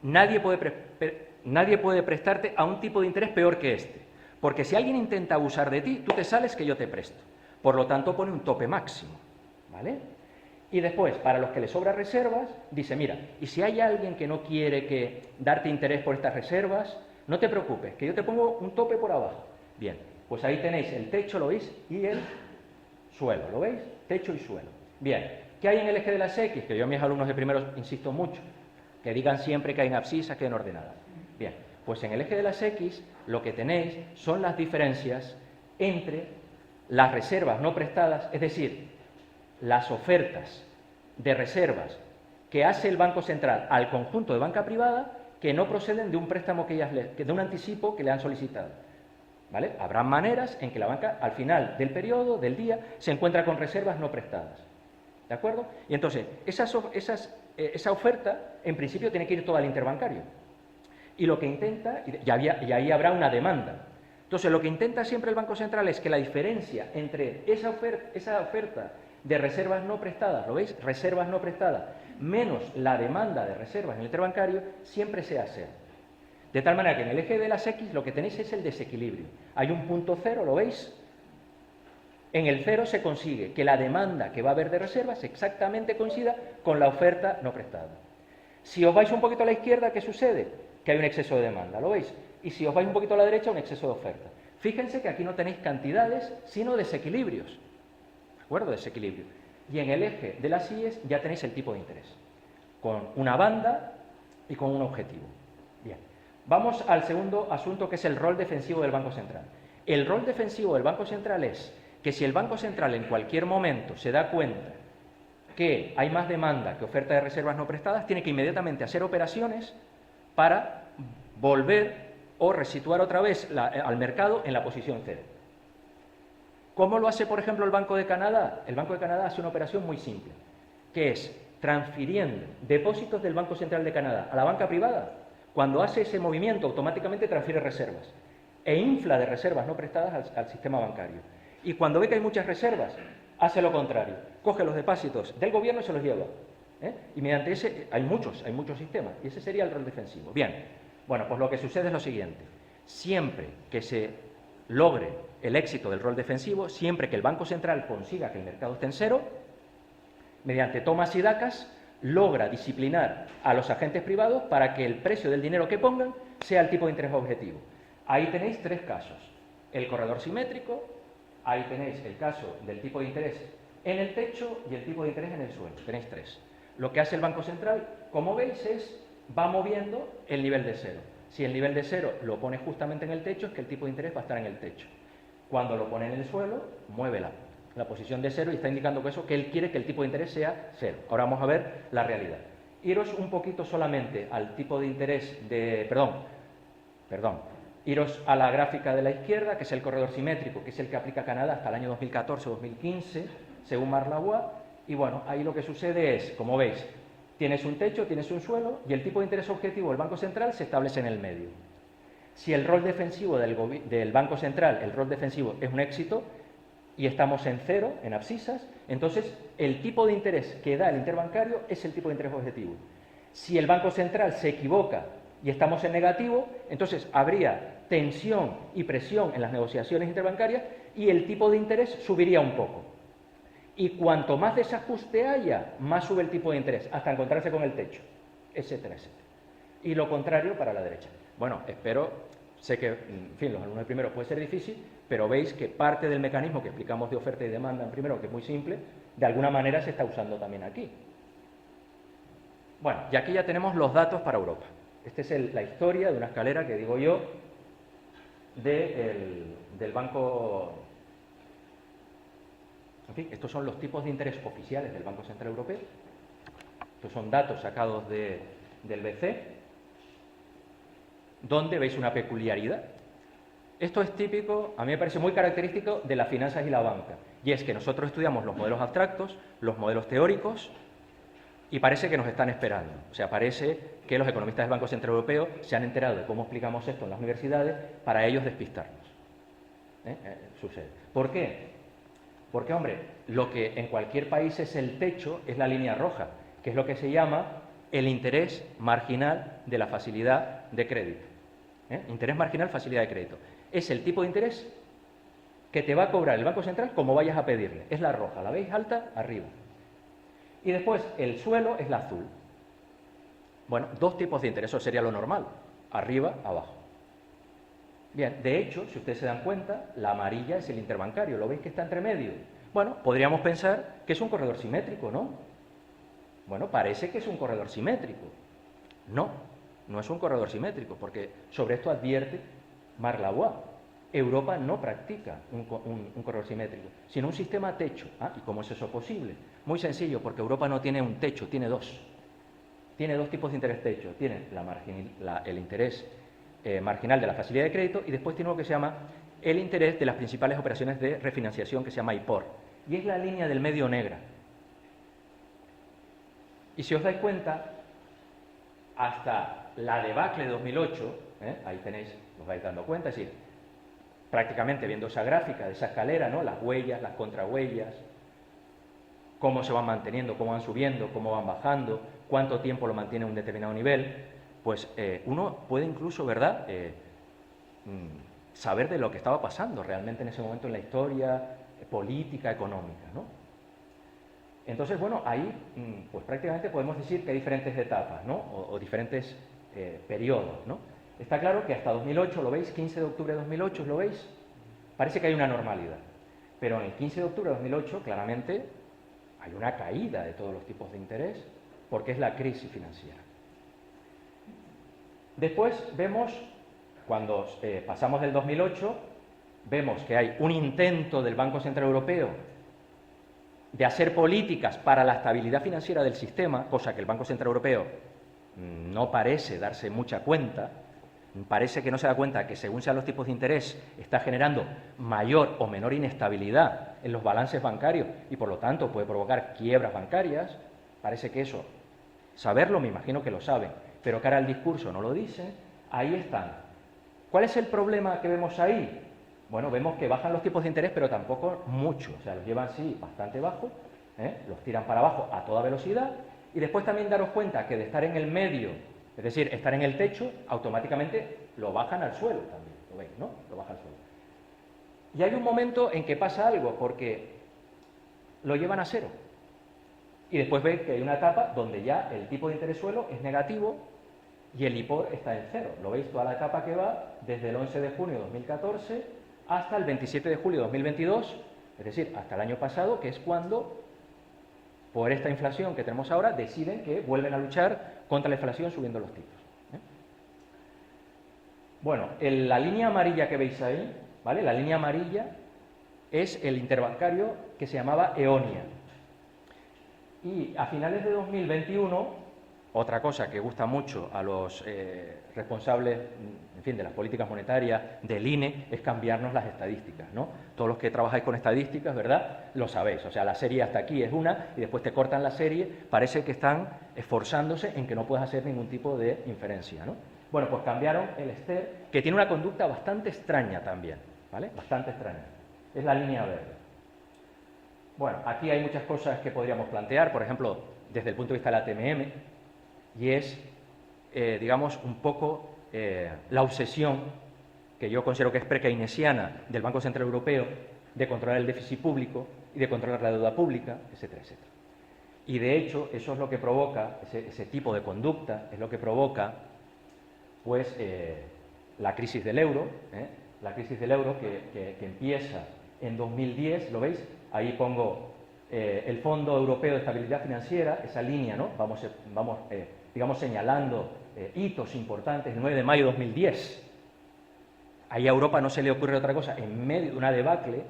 nadie puede prestarte a un tipo de interés peor que este, porque si alguien intenta abusar de ti, tú te sales que yo te presto. Por lo tanto, pone un tope máximo, ¿vale? Y después, para los que le sobran reservas, dice, mira, y si hay alguien que no quiere darte interés por estas reservas, no te preocupes, que yo te pongo un tope por abajo. Bien, pues ahí tenéis el techo, ¿lo veis? Y el suelo, ¿lo veis? Techo y suelo. Bien, ¿qué hay en el eje de las X? Que yo a mis alumnos de primero insisto mucho, que digan siempre que hay en abscisas, que hay en ordenadas. Bien, Pues en el eje de las X lo que tenéis son las diferencias entre las reservas no prestadas, es decir, las ofertas de reservas que hace el Banco Central al conjunto de banca privada que no proceden de un préstamo de un anticipo que le han solicitado. ¿Vale? Habrá maneras en que la banca, al final del periodo, del día, se encuentra con reservas no prestadas. ¿De acuerdo? Y entonces, esa oferta, en principio, tiene que ir toda al interbancario. Y lo que intenta, y ahí habrá una demanda. Entonces, lo que intenta siempre el Banco Central es que la diferencia entre esa oferta de reservas no prestadas, ¿lo veis? Reservas no prestadas, menos la demanda de reservas en el interbancario, siempre sea cero. De tal manera que en el eje de las X lo que tenéis es el desequilibrio. Hay un punto cero, ¿lo veis? En el cero se consigue que la demanda que va a haber de reservas exactamente coincida con la oferta no prestada. Si os vais un poquito a la izquierda, ¿qué sucede? Que hay un exceso de demanda, ¿lo veis? Y si os vais un poquito a la derecha, un exceso de oferta. Fíjense que aquí no tenéis cantidades, sino desequilibrios. ¿De acuerdo? Desequilibrio. Y en el eje de las Y ya tenéis el tipo de interés, con una banda y con un objetivo. Bien. Vamos al segundo asunto, que es el rol defensivo del Banco Central. El rol defensivo del Banco Central es que si el Banco Central en cualquier momento se da cuenta que hay más demanda que oferta de reservas no prestadas, tiene que inmediatamente hacer operaciones para volver o resituar otra vez al mercado en la posición cero. ¿Cómo lo hace, por ejemplo, el Banco de Canadá? El Banco de Canadá hace una operación muy simple, que es transfiriendo depósitos del Banco Central de Canadá a la banca privada. Cuando hace ese movimiento, automáticamente transfiere reservas e infla de reservas no prestadas al sistema bancario. Y cuando ve que hay muchas reservas, hace lo contrario. Coge los depósitos del gobierno y se los lleva. Y mediante ese, hay muchos sistemas, y ese sería el rol defensivo. Bien, bueno, pues lo que sucede es lo siguiente. Siempre que se logre el éxito del rol defensivo, siempre que el Banco Central consiga que el mercado esté en cero, mediante tomas y dacas, logra disciplinar a los agentes privados para que el precio del dinero que pongan sea el tipo de interés objetivo. Ahí tenéis tres casos. El corredor simétrico, ahí tenéis el caso del tipo de interés en el techo y el tipo de interés en el suelo. Tenéis tres. Lo que hace el Banco Central, como veis, va moviendo el nivel de cero. Si el nivel de cero lo pone justamente en el techo, es que el tipo de interés va a estar en el techo. Cuando lo pone en el suelo, mueve la posición de cero y está indicando que él quiere que el tipo de interés sea cero. Ahora vamos a ver la realidad. Iros un poquito solamente al tipo de interés de... Perdón. Iros a la gráfica de la izquierda, que es el corredor simétrico, que es el que aplica Canadá hasta el año 2014-2015, según Marlaois. Y bueno, ahí lo que sucede es, como veis, tienes un techo, tienes un suelo, y el tipo de interés objetivo del Banco Central se establece en el medio. Si el rol defensivo del Banco Central, el rol defensivo es un éxito, y estamos en cero, en abscisas, entonces el tipo de interés que da el interbancario es el tipo de interés objetivo. Si el Banco Central se equivoca y estamos en negativo, entonces habría tensión y presión en las negociaciones interbancarias y el tipo de interés subiría un poco. Y cuanto más desajuste haya, más sube el tipo de interés, hasta encontrarse con el techo, etcétera, etcétera. Y lo contrario para la derecha. Bueno, sé que, en fin, los alumnos de primero puede ser difícil, pero veis que parte del mecanismo que explicamos de oferta y demanda en primero, que es muy simple, de alguna manera se está usando también aquí. Bueno, y aquí ya tenemos los datos para Europa. Esta es la historia de una escalera que digo yo del Banco... En fin, estos son los tipos de interés oficiales del Banco Central Europeo. Estos son datos sacados del BCE, donde veis una peculiaridad. Esto es típico, a mí me parece muy característico de las finanzas y la banca, y es que nosotros estudiamos los modelos abstractos, los modelos teóricos, y parece que nos están esperando. O sea, parece que los economistas del Banco Central Europeo se han enterado de cómo explicamos esto en las universidades para ellos despistarnos. Sucede. ¿Por qué? Porque, hombre, lo que en cualquier país es el techo es la línea roja, que es lo que se llama el interés marginal de la facilidad de crédito. Interés marginal, facilidad de crédito. Es el tipo de interés que te va a cobrar el Banco Central como vayas a pedirle. Es la roja, ¿la veis alta? Arriba. Y después el suelo es la azul. Bueno, dos tipos de interés, eso sería lo normal. Arriba, abajo. Bien, de hecho, si ustedes se dan cuenta, la amarilla es el interbancario. ¿Lo veis que está entre medio? Bueno, podríamos pensar que es un corredor simétrico, ¿no? Bueno, parece que es un corredor simétrico. No, no es un corredor simétrico, porque sobre esto advierte Marc Lavoie. Europa no practica un corredor simétrico, sino un sistema techo. ¿Y cómo es eso posible? Muy sencillo, porque Europa no tiene un techo, tiene dos. Tiene dos tipos de interés techo. Tiene el interés marginal de la facilidad de crédito y después tiene lo que se llama el interés de las principales operaciones de refinanciación, que se llama IPOR. Y es la línea del medio negra. Y si os dais cuenta, hasta la debacle de 2008, ahí tenéis, os vais dando cuenta, es decir, prácticamente viendo esa gráfica de esa escalera, ¿no? Las huellas, las contrahuellas, cómo se van manteniendo, cómo van subiendo, cómo van bajando, cuánto tiempo lo mantiene un determinado nivel, pues uno puede incluso, ¿verdad?, saber de lo que estaba pasando realmente en ese momento en la historia política, económica, ¿no? Entonces, bueno, ahí pues prácticamente podemos decir que hay diferentes etapas, ¿no? O diferentes periodos, ¿no? Está claro que hasta 2008, ¿lo veis? 15 de octubre de 2008, ¿lo veis? Parece que hay una normalidad. Pero en el 15 de octubre de 2008, claramente, hay una caída de todos los tipos de interés, porque es la crisis financiera. Después vemos, cuando pasamos del 2008, vemos que hay un intento del Banco Central Europeo de hacer políticas para la estabilidad financiera del sistema, cosa que el Banco Central Europeo no parece darse mucha cuenta. Parece que no se da cuenta que según sean los tipos de interés está generando mayor o menor inestabilidad en los balances bancarios y por lo tanto puede provocar quiebras bancarias. Parece que eso, saberlo me imagino que lo saben, pero cara al discurso no lo dicen. Ahí están. ¿Cuál es el problema que vemos ahí? Bueno, vemos que bajan los tipos de interés, pero tampoco mucho, o sea, los llevan sí bastante bajo, los tiran para abajo a toda velocidad y después también daros cuenta que de estar en el medio, es decir, estar en el techo, automáticamente lo bajan al suelo también, ¿lo veis, no? Lo bajan al suelo. Y hay un momento en que pasa algo, porque lo llevan a cero. Y después veis que hay una etapa donde ya el tipo de interés suelo es negativo y el IPOR está en cero. Lo veis toda la etapa que va desde el 11 de junio de 2014 hasta el 27 de julio de 2022, es decir, hasta el año pasado, que es cuando, por esta inflación que tenemos ahora, deciden que vuelven a luchar contra la inflación subiendo los tipos. Bueno, la línea amarilla que veis ahí, ¿vale? La línea amarilla es el interbancario que se llamaba EONIA. Y a finales de 2021, otra cosa que gusta mucho a los responsables, en fin, de las políticas monetarias, del INE, es cambiarnos las estadísticas, ¿no? Todos los que trabajáis con estadísticas, ¿verdad?, lo sabéis. O sea, la serie hasta aquí es una y después te cortan la serie, parece que están esforzándose en que no puedas hacer ningún tipo de inferencia, ¿no? Bueno, pues cambiaron el STER, que tiene una conducta bastante extraña también, ¿vale? Bastante extraña. Es la línea verde. Bueno, aquí hay muchas cosas que podríamos plantear, por ejemplo, desde el punto de vista de la TMM, y es, digamos, un poco la obsesión, que yo considero que es pre-keynesiana, del Banco Central Europeo, de controlar el déficit público y de controlar la deuda pública, etcétera, etcétera. Y de hecho, eso es lo que provoca, ese tipo de conducta, es lo que provoca, pues, la crisis del euro, la crisis del euro que empieza en 2010, ¿lo veis? Ahí pongo el Fondo Europeo de Estabilidad Financiera, esa línea, ¿no? Vamos digamos, señalando hitos importantes, el 9 de mayo de 2010. Ahí a Europa no se le ocurre otra cosa, en medio de una debacle,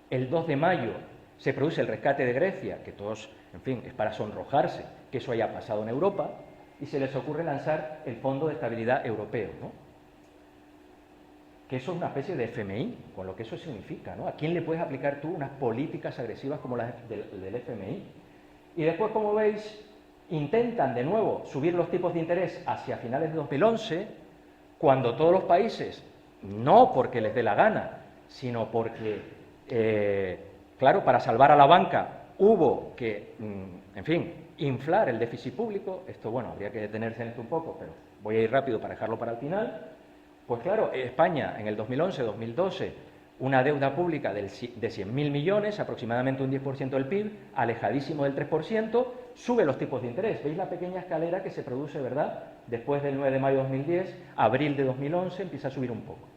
el 2 de mayo se produce el rescate de Grecia, que todos, en fin, es para sonrojarse que eso haya pasado en Europa, y se les ocurre lanzar el Fondo de Estabilidad Europeo, ¿no? Que eso es una especie de FMI, con lo que eso significa, ¿no? ¿A quién le puedes aplicar tú unas políticas agresivas como las del FMI? Y después, como veis, intentan de nuevo subir los tipos de interés hacia finales de 2011, cuando todos los países, no porque les dé la gana, sino porque, claro, para salvar a la banca hubo que, en fin, inflar el déficit público. Esto, bueno, habría que detenerse en esto un poco, pero voy a ir rápido para dejarlo para el final. Pues claro, España en el 2011-2012, una deuda pública de 100.000 millones, aproximadamente un 10% del PIB, alejadísimo del 3%, sube los tipos de interés. ¿Veis la pequeña escalera que se produce, verdad? Después del 9 de mayo de 2010, abril de 2011, empieza a subir un poco.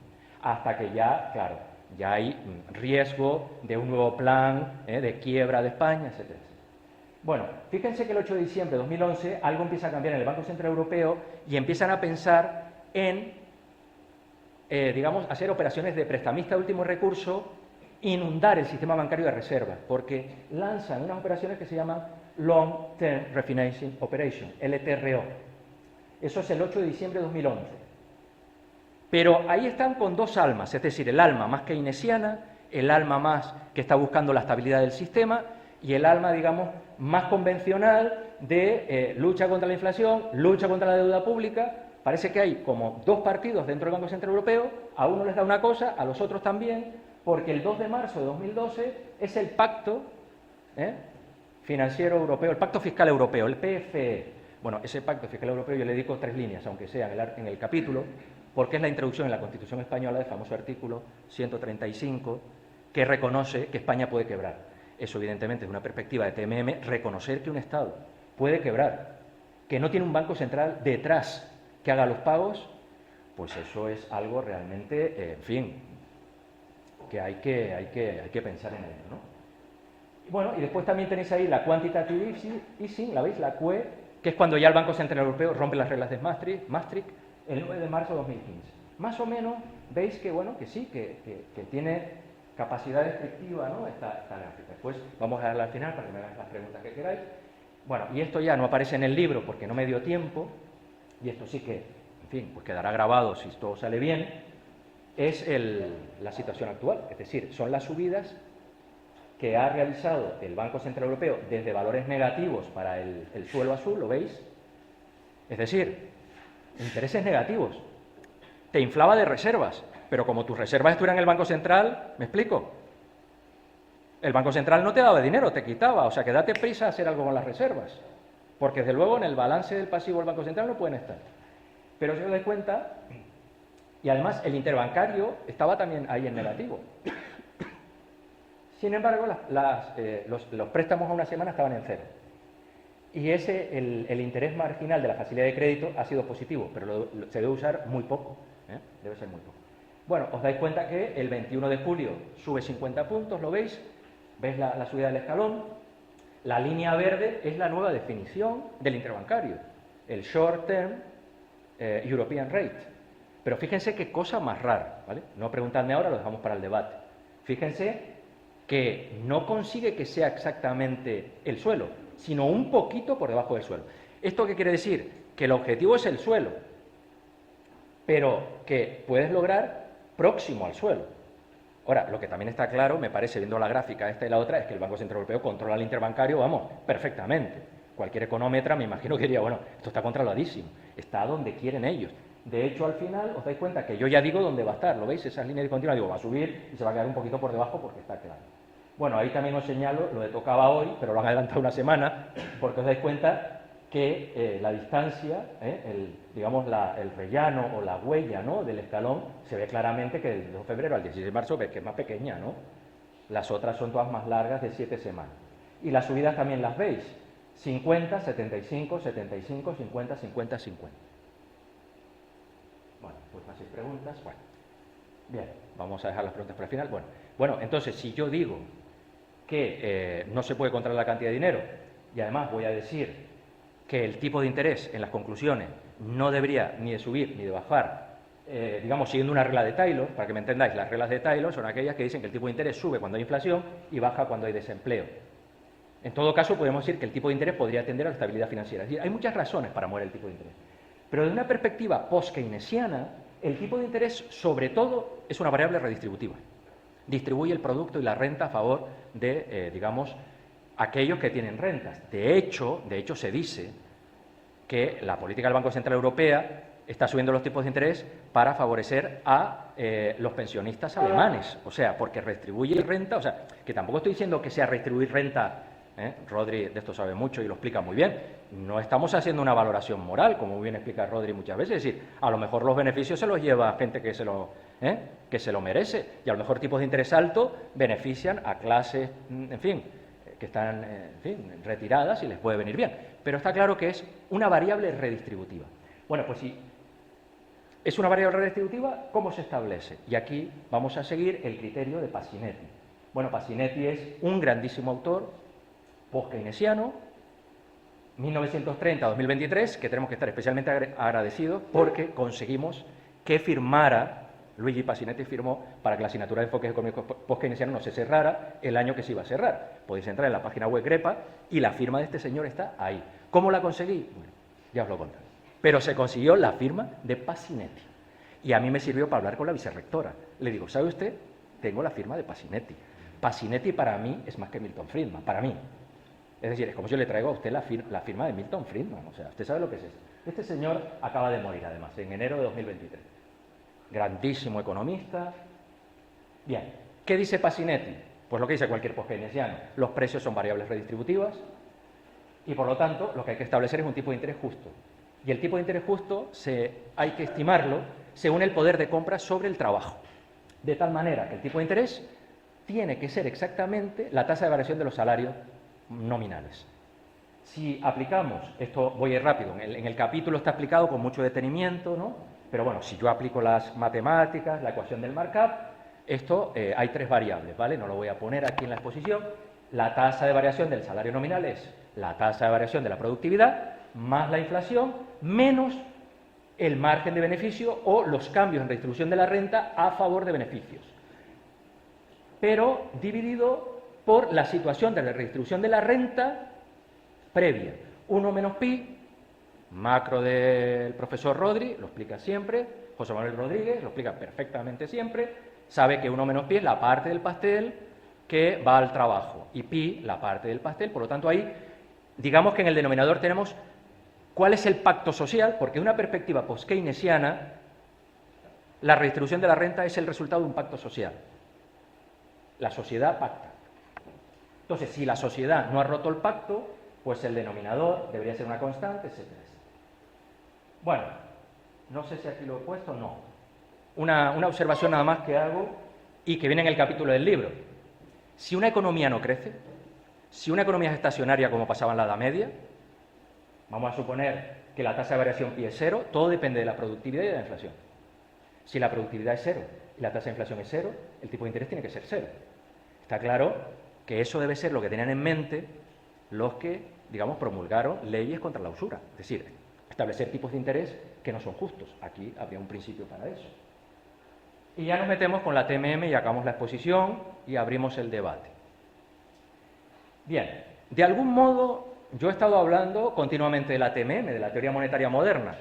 Hasta que ya, claro, ya hay riesgo de un nuevo plan de quiebra de España, etcétera. Bueno, fíjense que el 8 de diciembre de 2011 algo empieza a cambiar en el Banco Central Europeo y empiezan a pensar en, digamos, hacer operaciones de prestamista de último recurso, inundar el sistema bancario de reserva, porque lanzan unas operaciones que se llaman Long Term Refinancing Operation, LTRO. Eso es el 8 de diciembre de 2011. Pero ahí están con dos almas, es decir, el alma más keynesiana, el alma más que está buscando la estabilidad del sistema y el alma, digamos, más convencional de lucha contra la inflación, lucha contra la deuda pública. Parece que hay como dos partidos dentro del Banco Central Europeo, a uno les da una cosa, a los otros también, porque el 2 de marzo de 2012 es el pacto financiero europeo, el pacto fiscal europeo, el PFE. Bueno, ese pacto fiscal europeo yo le dedico 3 líneas, aunque sea en el capítulo, porque es la introducción en la Constitución española del famoso artículo 135, que reconoce que España puede quebrar. Eso, evidentemente, desde una perspectiva de TMM, reconocer que un Estado puede quebrar, que no tiene un banco central detrás que haga los pagos, pues eso es algo realmente, en fin, que hay que pensar en ello, ¿no? Bueno, y después también tenéis ahí la quantitative easing, ¿la veis? La QE, que es cuando ya el Banco Central Europeo rompe las reglas de Maastricht, el 9 de marzo de 2015. Más o menos veis que, bueno, que sí, que tiene capacidad descriptiva, ¿no? Esta gráfica. Después vamos a darla al final para que me hagáis las preguntas que queráis. Bueno, y esto ya no aparece en el libro porque no me dio tiempo, y esto sí que, en fin, pues quedará grabado si todo sale bien, es la situación actual. Es decir, son las subidas que ha realizado el Banco Central Europeo desde valores negativos para el suelo azul, ¿lo veis? Es decir, intereses negativos. Te inflaba de reservas, pero como tus reservas estuvieran en el Banco Central, ¿me explico? El Banco Central no te daba dinero, te quitaba, o sea que date prisa a hacer algo con las reservas, porque desde luego en el balance del pasivo del Banco Central no pueden estar. Pero si os dais cuenta, y además el interbancario estaba también ahí en negativo. Sin embargo, los préstamos a una semana estaban en cero. Y el interés marginal de la facilidad de crédito ha sido positivo, pero se debe usar muy poco, debe ser muy poco. Bueno, os dais cuenta que el 21 de julio sube 50 puntos, ¿lo veis? ¿Veis la subida del escalón? La línea verde es la nueva definición del interbancario, el Short Term European Rate. Pero fíjense qué cosa más rara, ¿vale? No preguntadme ahora, lo dejamos para el debate. Fíjense que no consigue que sea exactamente el suelo, sino un poquito por debajo del suelo. ¿Esto qué quiere decir? Que el objetivo es el suelo, pero que puedes lograr próximo al suelo. Ahora, lo que también está claro, me parece, viendo la gráfica esta y la otra, es que el Banco Central Europeo controla el interbancario, vamos, perfectamente. Cualquier económetra me imagino que diría, bueno, esto está controladísimo, está donde quieren ellos. De hecho, al final, os dais cuenta que yo ya digo dónde va a estar, ¿lo veis? Esas líneas de continua, digo, va a subir y se va a quedar un poquito por debajo porque está claro. Bueno, ahí también os señalo, lo de tocaba hoy, pero lo han adelantado una semana, porque os dais cuenta que la distancia, digamos, el rellano o la huella, ¿no?, del escalón, se ve claramente que del 2 de febrero al 16 de marzo ves que es más pequeña, ¿no? Las otras son todas más largas, de 7 semanas. Y las subidas también las veis, 50, 75, 75, 50, 50, 50. Bueno, pues más 6 preguntas. Bueno, bien, vamos a dejar las preguntas para el final. Bueno, entonces, si yo digo que no se puede controlar la cantidad de dinero y además voy a decir que el tipo de interés en las conclusiones no debería ni de subir ni de bajar, digamos, siguiendo una regla de Taylor, para que me entendáis, las reglas de Taylor son aquellas que dicen que el tipo de interés sube cuando hay inflación y baja cuando hay desempleo. En todo caso, podemos decir que el tipo de interés podría tender a la estabilidad financiera. Es decir, hay muchas razones para mover el tipo de interés. Pero desde una perspectiva post-keynesiana, el tipo de interés, sobre todo, es una variable redistributiva. Distribuye el producto y la renta a favor de, digamos, aquellos que tienen rentas. De hecho, se dice que la política del Banco Central Europea está subiendo los tipos de interés para favorecer a los pensionistas alemanes. O sea, porque redistribuye renta, o sea, que tampoco estoy diciendo que sea redistribuir renta. Rodri de esto sabe mucho y lo explica muy bien. No estamos haciendo una valoración moral, como muy bien explica Rodri muchas veces. Es decir, a lo mejor los beneficios se los lleva gente que se lo merece, y a lo mejor tipos de interés altos benefician a clases, en fin, que están retiradas y les puede venir bien. Pero está claro que es una variable redistributiva. Bueno, pues si es una variable redistributiva, ¿cómo se establece? Y aquí vamos a seguir el criterio de Pasinetti. Bueno, Pasinetti es un grandísimo autor post-keynesiano, 1930-2023, que tenemos que estar especialmente agradecidos porque conseguimos que firmara, Luigi Pasinetti firmó para que la asignatura de enfoques económicos post-keynesianos no se cerrara el año que se iba a cerrar. Podéis entrar en la página web GREPA y la firma de este señor está ahí. ¿Cómo la conseguí? Bueno, ya os lo contaré. Pero se consiguió la firma de Pasinetti. Y a mí me sirvió para hablar con la vicerrectora. Le digo, ¿sabe usted? Tengo la firma de Pasinetti. Pasinetti para mí es más que Milton Friedman, para mí. Es decir, es como si yo le traigo a usted la firma de Milton Friedman. O sea, usted sabe lo que es esto. Este señor acaba de morir, además, en enero de 2023. Grandísimo economista. Bien, ¿qué dice Pasinetti? Pues lo que dice cualquier post-keynesiano. Los precios son variables redistributivas y, por lo tanto, lo que hay que establecer es un tipo de interés justo. Y el tipo de interés justo hay que estimarlo según el poder de compra sobre el trabajo. De tal manera que el tipo de interés tiene que ser exactamente la tasa de variación de los salarios nominales. Si aplicamos, esto voy a ir rápido, en el capítulo está explicado con mucho detenimiento, ¿no? Pero bueno, si yo aplico las matemáticas, la ecuación del markup, esto hay tres variables, ¿vale? No lo voy a poner aquí en la exposición. La tasa de variación del salario nominal es la tasa de variación de la productividad más la inflación menos el margen de beneficio o los cambios en redistribución de la renta a favor de beneficios, pero dividido por la situación de la redistribución de la renta previa. 1 menos pi, macro del profesor Rodri, lo explica siempre, José Manuel Rodríguez lo explica perfectamente siempre, sabe que 1 menos pi es la parte del pastel que va al trabajo y pi la parte del pastel, por lo tanto ahí, digamos que en el denominador tenemos cuál es el pacto social, porque de una perspectiva post-keynesiana la redistribución de la renta es el resultado de un pacto social. La sociedad pacta. Entonces, si la sociedad no ha roto el pacto, pues el denominador debería ser una constante, etcétera, etcétera. Bueno, no sé si aquí lo he puesto o no. Una observación nada más que hago y que viene en el capítulo del libro. Si una economía no crece, si una economía es estacionaria como pasaba en la Edad Media, vamos a suponer que la tasa de variación pi es cero, todo depende de la productividad y de la inflación. Si la productividad es cero y la tasa de inflación es cero, el tipo de interés tiene que ser cero. Está claro que eso debe ser lo que tenían en mente los que, digamos, promulgaron leyes contra la usura. Es decir, establecer tipos de interés que no son justos. Aquí habría un principio para eso. Y ya nos metemos con la TMM y acabamos la exposición y abrimos el debate. Bien, de algún modo yo he estado hablando continuamente de la TMM, de la teoría monetaria moderna,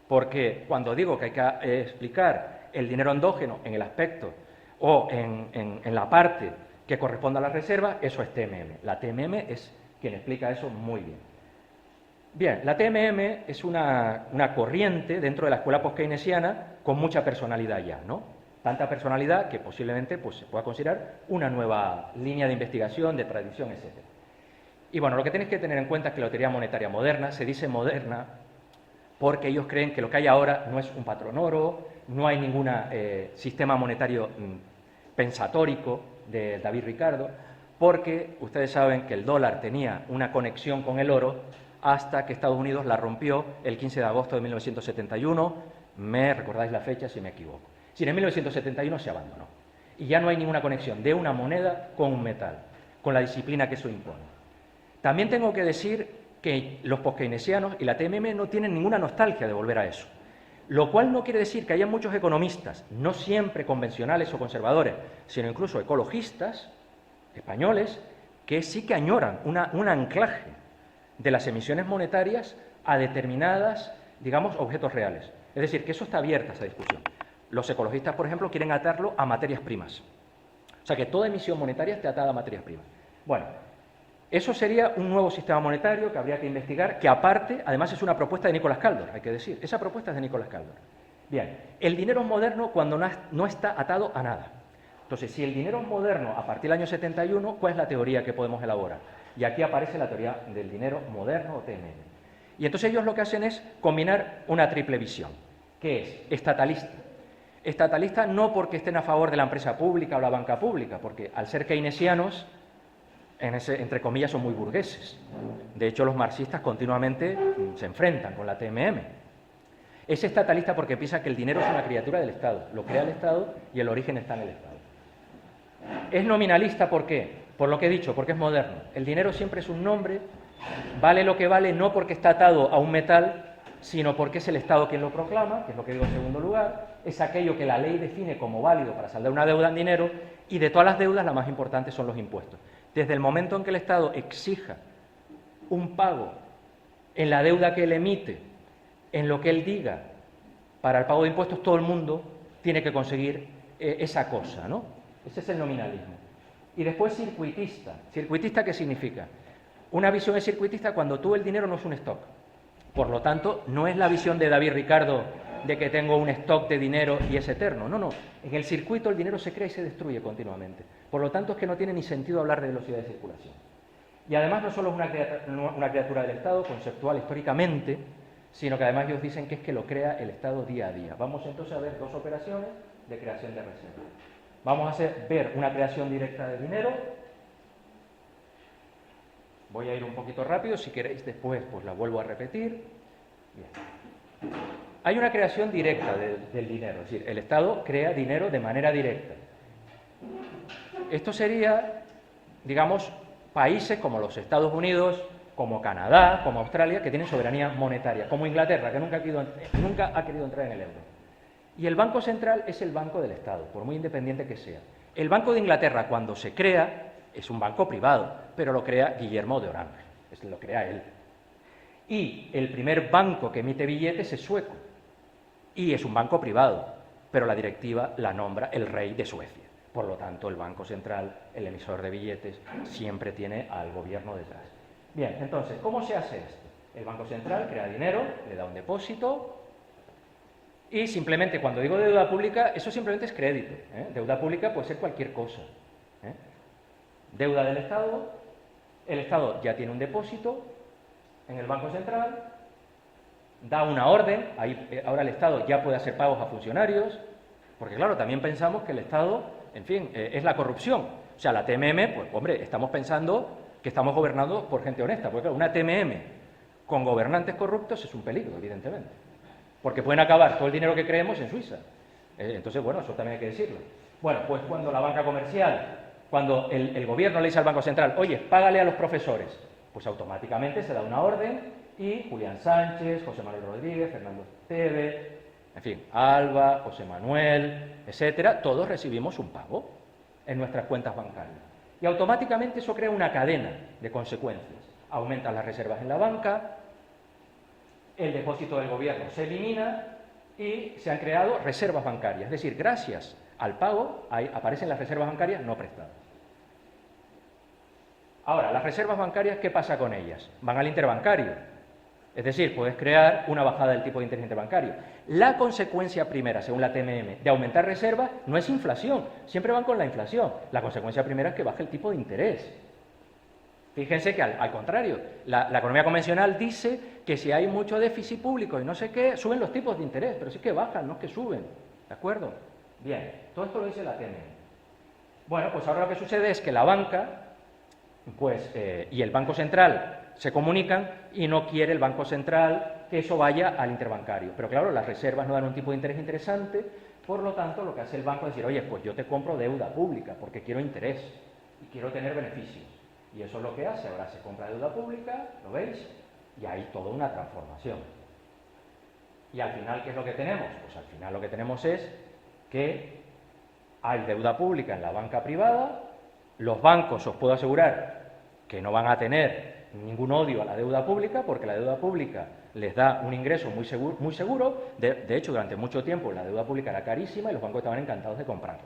porque cuando digo que hay que explicar el dinero endógeno en el aspecto o en la parte que corresponde a las reservas, eso es TMM. La TMM es quien explica eso muy bien. Bien, la TMM es una corriente dentro de la escuela post-keynesiana con mucha personalidad ya, ¿no? Tanta personalidad que posiblemente pues, se pueda considerar una nueva línea de investigación, de tradición, etc. Y bueno, lo que tenéis que tener en cuenta es que la teoría monetaria moderna se dice moderna porque ellos creen que lo que hay ahora no es un patrón oro, no hay ningún sistema monetario pensatórico de David Ricardo, porque ustedes saben que el dólar tenía una conexión con el oro hasta que Estados Unidos la rompió el 15 de agosto de 1971, me recordáis la fecha si me equivoco. Si en 1971 se abandonó y ya no hay ninguna conexión de una moneda con un metal, con la disciplina que eso impone. También tengo que decir que los post-keynesianos y la TMM no tienen ninguna nostalgia de volver a eso, lo cual no quiere decir que haya muchos economistas, no siempre convencionales o conservadores, sino incluso ecologistas españoles, que sí que añoran un anclaje de las emisiones monetarias a determinadas, digamos, objetos reales. Es decir, que eso está abierto a esa discusión. Los ecologistas, por ejemplo, quieren atarlo a materias primas. O sea, que toda emisión monetaria esté atada a materias primas. Bueno, eso sería un nuevo sistema monetario que habría que investigar, que aparte, además es una propuesta de Nicolás Caldor, hay que decir. Esa propuesta es de Nicolás Caldor. Bien, el dinero moderno cuando no está atado a nada. Entonces, si el dinero es moderno a partir del año 71, ¿cuál es la teoría que podemos elaborar? Y aquí aparece la teoría del dinero moderno o TMM. Y entonces ellos lo que hacen es combinar una triple visión, que es estatalista. Estatalista no porque estén a favor de la empresa pública o la banca pública, porque al ser keynesianos, entre comillas, son muy burgueses. De hecho, los marxistas continuamente se enfrentan con la TMM. Es estatalista porque piensa que el dinero es una criatura del Estado, lo crea el Estado y el origen está en el Estado. Es nominalista, ¿por qué? Por lo que he dicho, porque es moderno. El dinero siempre es un nombre Vale lo que vale no porque está atado a un metal, sino porque es el Estado quien lo proclama, que es lo que digo en segundo lugar, es aquello que la ley define como válido para saldar una deuda en dinero, y de todas las deudas la más importante son los impuestos. Desde el momento en que el Estado exija un pago en la deuda que él emite, en lo que él diga, para el pago de impuestos, todo el mundo tiene que conseguir esa cosa, ¿no? Ese es el nominalismo. Y después circuitista. ¿Circuitista qué significa? Una visión es circuitista cuando tú el dinero no es un stock. Por lo tanto, no es la visión de David Ricardo de que tengo un stock de dinero y es eterno. No, no. En el circuito el dinero se crea y se destruye continuamente. Por lo tanto, es que no tiene ni sentido hablar de velocidad de circulación. Y además no solo es una criatura del Estado, conceptual históricamente, sino que además ellos dicen que es que lo crea el Estado día a día. Vamos entonces a ver dos operaciones de creación de reserva. Vamos a ver una creación directa de dinero. Voy a ir un poquito rápido, si queréis después pues la vuelvo a repetir. Bien. Hay una creación directa del dinero, es decir, el Estado crea dinero de manera directa. Esto sería, digamos, países como los Estados Unidos, como Canadá, como Australia, que tienen soberanía monetaria, como Inglaterra, que nunca ha querido entrar en el euro. Y el Banco Central es el banco del Estado, por muy independiente que sea. El Banco de Inglaterra, cuando se crea, es un banco privado, pero lo crea Guillermo de Orange, lo crea él. Y el primer banco que emite billetes es sueco, y es un banco privado, pero la directiva la nombra el rey de Suecia. Por lo tanto, el Banco Central, el emisor de billetes, siempre tiene al gobierno detrás. Bien, entonces, ¿cómo se hace esto? El Banco Central crea dinero, le da un depósito, y simplemente cuando digo deuda pública, eso simplemente es crédito. Deuda pública puede ser cualquier cosa. Deuda del Estado, el Estado ya tiene un depósito en el Banco Central, da una orden, ahora el Estado ya puede hacer pagos a funcionarios, porque claro, también pensamos que el Estado, en fin, es la corrupción. O sea, la TMM, pues hombre, estamos pensando que estamos gobernando por gente honesta, porque claro, una TMM con gobernantes corruptos es un peligro, evidentemente, porque pueden acabar todo el dinero que creemos en Suiza. Entonces, bueno, eso también hay que decirlo. Bueno, pues cuando la banca comercial, cuando el gobierno le dice al Banco Central, oye, págale a los profesores, pues automáticamente se da una orden y Julián Sánchez, José Manuel Rodríguez, Fernando Teve, en fin, Alba, José Manuel, etcétera, todos recibimos un pago en nuestras cuentas bancarias. Y automáticamente eso crea una cadena de consecuencias. Aumentan las reservas en la banca, el depósito del gobierno se elimina y se han creado reservas bancarias. Es decir, gracias al pago aparecen las reservas bancarias no prestadas. Ahora, las reservas bancarias, ¿qué pasa con ellas? Van al interbancario. Es decir, puedes crear una bajada del tipo de interés interbancario. La consecuencia primera, según la TMM, de aumentar reservas no es inflación, siempre van con la inflación. La consecuencia primera es que baje el tipo de interés. Fíjense que al contrario, la economía convencional dice que si hay mucho déficit público y no sé qué, suben los tipos de interés, pero sí que bajan, no es que suben. ¿De acuerdo? Bien, todo esto lo dice la TMM. Bueno, pues ahora lo que sucede es que la banca y el Banco Central se comunican y no quiere el Banco Central que eso vaya al interbancario. Pero claro, las reservas no dan un tipo de interés interesante, por lo tanto lo que hace el banco es decir, oye, pues yo te compro deuda pública porque quiero interés y quiero tener beneficios. Y eso es lo que hace, ahora se compra deuda pública, ¿lo veis? Y hay toda una transformación. Y al final, ¿qué es lo que tenemos? Pues al final lo que tenemos es que hay deuda pública en la banca privada, los bancos os puedo asegurar que no van a tener ningún odio a la deuda pública, porque la deuda pública les da un ingreso muy seguro. De hecho, durante mucho tiempo la deuda pública era carísima y los bancos estaban encantados de comprarla.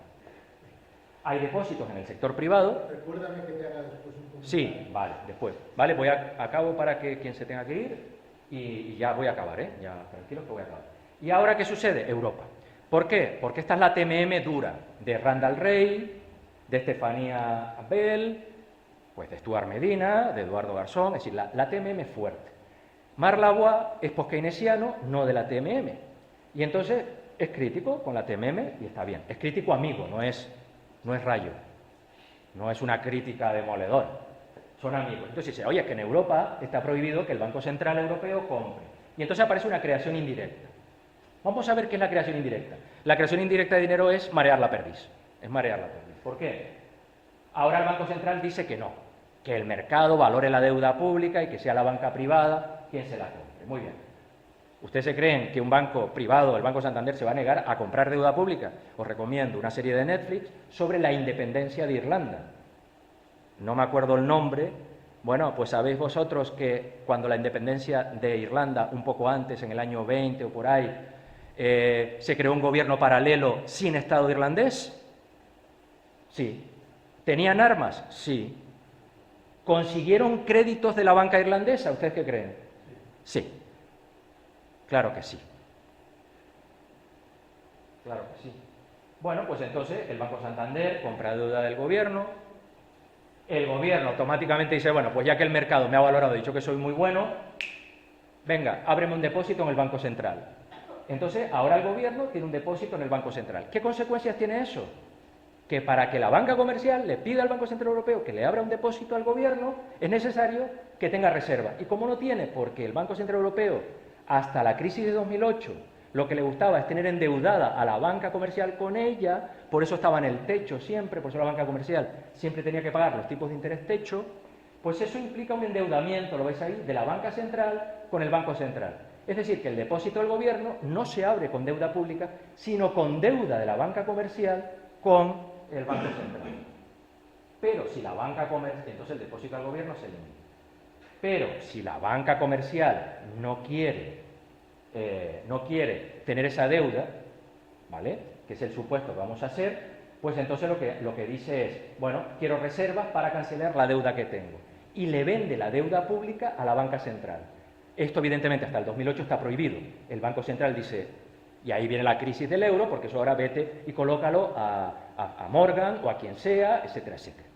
Hay depósitos en el sector privado. Recuérdame que te haga después un comentario. Sí, vale, después. Vale, acabo para que quien se tenga que ir y ya voy a acabar, ya tranquilos que voy a acabar. ¿Y ahora qué sucede? Europa. ¿Por qué? Porque esta es la TMM dura de Randall Rey, de Estefanía Abel, pues de Stuart Medina, de Eduardo Garzón, es decir, la TMM fuerte. Marc Lavoie es post-keynesiano, no de la TMM. Y entonces es crítico con la TMM y está bien. Es crítico amigo, no es rayo. No es una crítica demoledora. Son amigos. Entonces dice, oye, es que en Europa está prohibido que el Banco Central Europeo compre. Y entonces aparece una creación indirecta. Vamos a ver qué es la creación indirecta. La creación indirecta de dinero es marear la perdiz. Es marear la perdiz. ¿Por qué? Ahora el Banco Central dice que no. que el mercado valore la deuda pública y que sea la banca privada quien se la compre. Muy bien. ¿Ustedes se creen que un banco privado, el Banco Santander, se va a negar a comprar deuda pública? Os recomiendo una serie de Netflix sobre la independencia de Irlanda. No me acuerdo el nombre. Bueno, pues sabéis vosotros que cuando la independencia de Irlanda, un poco antes, en el año 20 o por ahí, se creó un gobierno paralelo sin Estado irlandés. Sí. ¿Tenían armas? Sí. ¿Consiguieron créditos de la banca irlandesa? ¿Ustedes qué creen? Sí. Claro que sí. Claro que sí. Bueno, pues entonces el Banco Santander compra deuda del gobierno, el gobierno automáticamente dice, bueno, pues ya que el mercado me ha valorado, ha dicho que soy muy bueno, venga, ábreme un depósito en el Banco Central. Entonces, ahora el gobierno tiene un depósito en el Banco Central. ¿Qué consecuencias tiene eso? Que para que la banca comercial le pida al Banco Central Europeo que le abra un depósito al gobierno, es necesario que tenga reserva. ¿Y cómo no tiene? Porque el Banco Central Europeo, hasta la crisis de 2008, lo que le gustaba es tener endeudada a la banca comercial con ella, por eso estaba en el techo siempre, por eso la banca comercial siempre tenía que pagar los tipos de interés techo, pues eso implica un endeudamiento, lo veis ahí, de la banca central con el Banco Central. Es decir, que el depósito del gobierno no se abre con deuda pública, sino con deuda de la banca comercial con el Banco Central. Pero si la banca comercial, entonces el depósito del gobierno se limita. Pero si la banca comercial no quiere tener esa deuda, ¿vale?, que es el supuesto que vamos a hacer, pues entonces lo que dice es, bueno, quiero reservas para cancelar la deuda que tengo. Y le vende la deuda pública a la banca central. Esto, evidentemente, hasta el 2008 está prohibido. El Banco Central dice, y ahí viene la crisis del euro, porque eso ahora vete y colócalo a Morgan o a quien sea, etcétera, etcétera.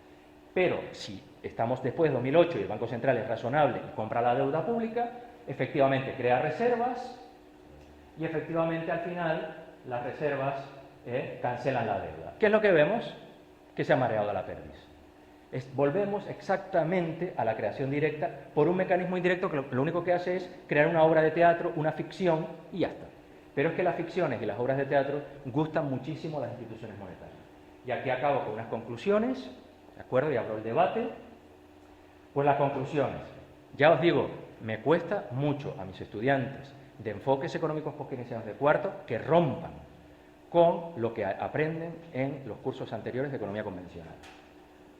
Pero si estamos después de 2008 y el Banco Central es razonable y compra la deuda pública, efectivamente crea reservas y efectivamente al final las reservas cancelan la deuda. ¿Qué es lo que vemos? Que se ha mareado la perdiz. Volvemos exactamente a la creación directa por un mecanismo indirecto que lo único que hace es crear una obra de teatro, una ficción y ya está. Pero es que las ficciones y las obras de teatro gustan muchísimo a las instituciones monetarias. Y aquí acabo con unas conclusiones, ¿de acuerdo? Y abro el debate. Pues las conclusiones. Ya os digo, me cuesta mucho a mis estudiantes de enfoques económicos postkeynesianos de cuarto que rompan con lo que aprenden en los cursos anteriores de economía convencional.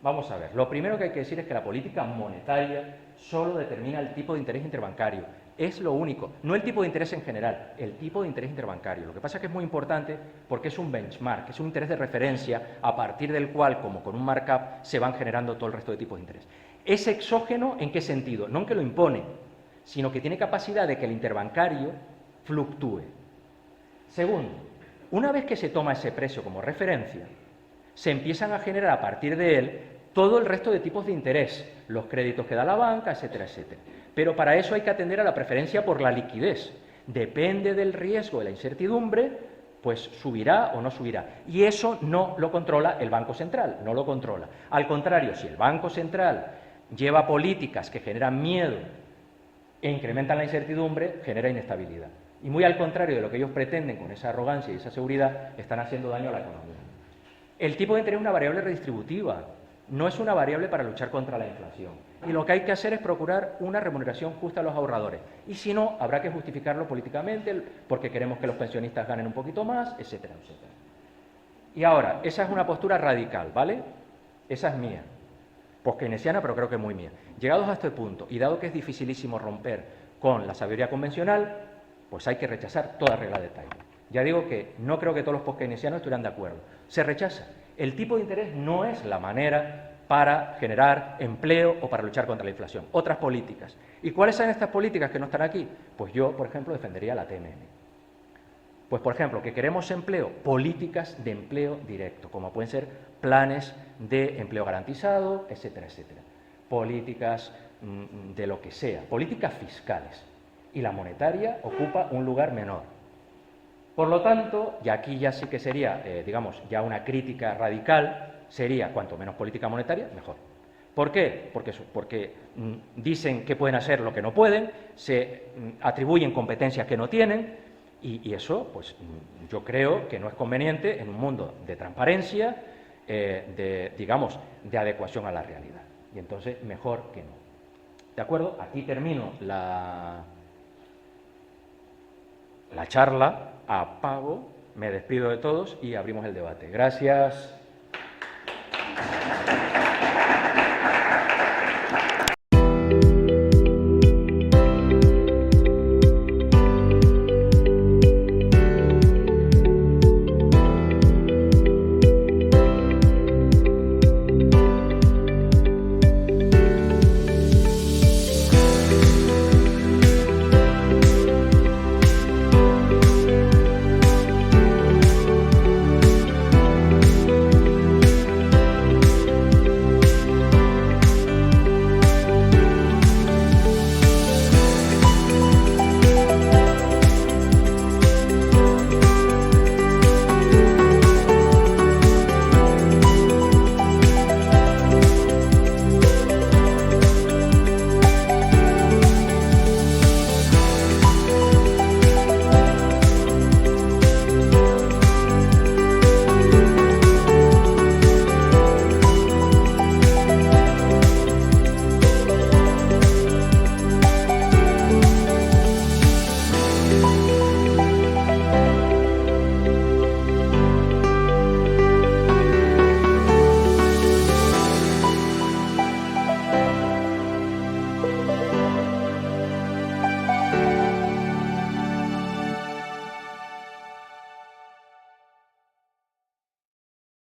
Vamos a ver, lo primero que hay que decir es que la política monetaria solo determina el tipo de interés interbancario. Es lo único, no el tipo de interés en general, el tipo de interés interbancario. Lo que pasa es que es muy importante porque es un benchmark, es un interés de referencia a partir del cual, como con un markup, se van generando todo el resto de tipos de interés. ¿Es exógeno en qué sentido? No en que lo impone, sino que tiene capacidad de que el interbancario fluctúe. Segundo, una vez que se toma ese precio como referencia, se empiezan a generar a partir de él todo el resto de tipos de interés, los créditos que da la banca, etcétera, etcétera. Pero para eso hay que atender a la preferencia por la liquidez. Depende del riesgo, de la incertidumbre, pues subirá o no subirá. Y eso no lo controla el Banco Central, no lo controla. Al contrario, si el Banco Central lleva políticas que generan miedo e incrementan la incertidumbre, genera inestabilidad. Y muy al contrario de lo que ellos pretenden con esa arrogancia y esa seguridad, están haciendo daño a la economía. El tipo de interés es una variable redistributiva, no es una variable para luchar contra la inflación. Y lo que hay que hacer es procurar una remuneración justa a los ahorradores. Y si no, habrá que justificarlo políticamente porque queremos que los pensionistas ganen un poquito más, etcétera, etcétera. Y ahora, esa es una postura radical, ¿vale? Esa es mía. Postkeynesiana, pero creo que muy mía. Llegados a este punto, y dado que es dificilísimo romper con la sabiduría convencional, pues hay que rechazar toda regla de Taylor. Ya digo que no creo que todos los postkeynesianos estuvieran de acuerdo. Se rechaza. El tipo de interés no es la manera para generar empleo o para luchar contra la inflación. Otras políticas. ¿Y cuáles son estas políticas que no están aquí? Pues yo, por ejemplo, defendería la TMM. Pues, por ejemplo, que queremos empleo, políticas de empleo directo, como pueden ser planes de empleo garantizado, etcétera, etcétera. Políticas de lo que sea, políticas fiscales. Y la monetaria ocupa un lugar menor. Por lo tanto, y aquí ya sí que sería, digamos, ya una crítica radical, sería cuanto menos política monetaria, mejor. ¿Por qué? Porque dicen que pueden hacer lo que no pueden, se atribuyen competencias que no tienen, y eso, pues yo creo que no es conveniente en un mundo de transparencia, digamos, de adecuación a la realidad. Y entonces, mejor que no. ¿De acuerdo? Aquí termino la charla, apago, me despido de todos y abrimos el debate. Gracias.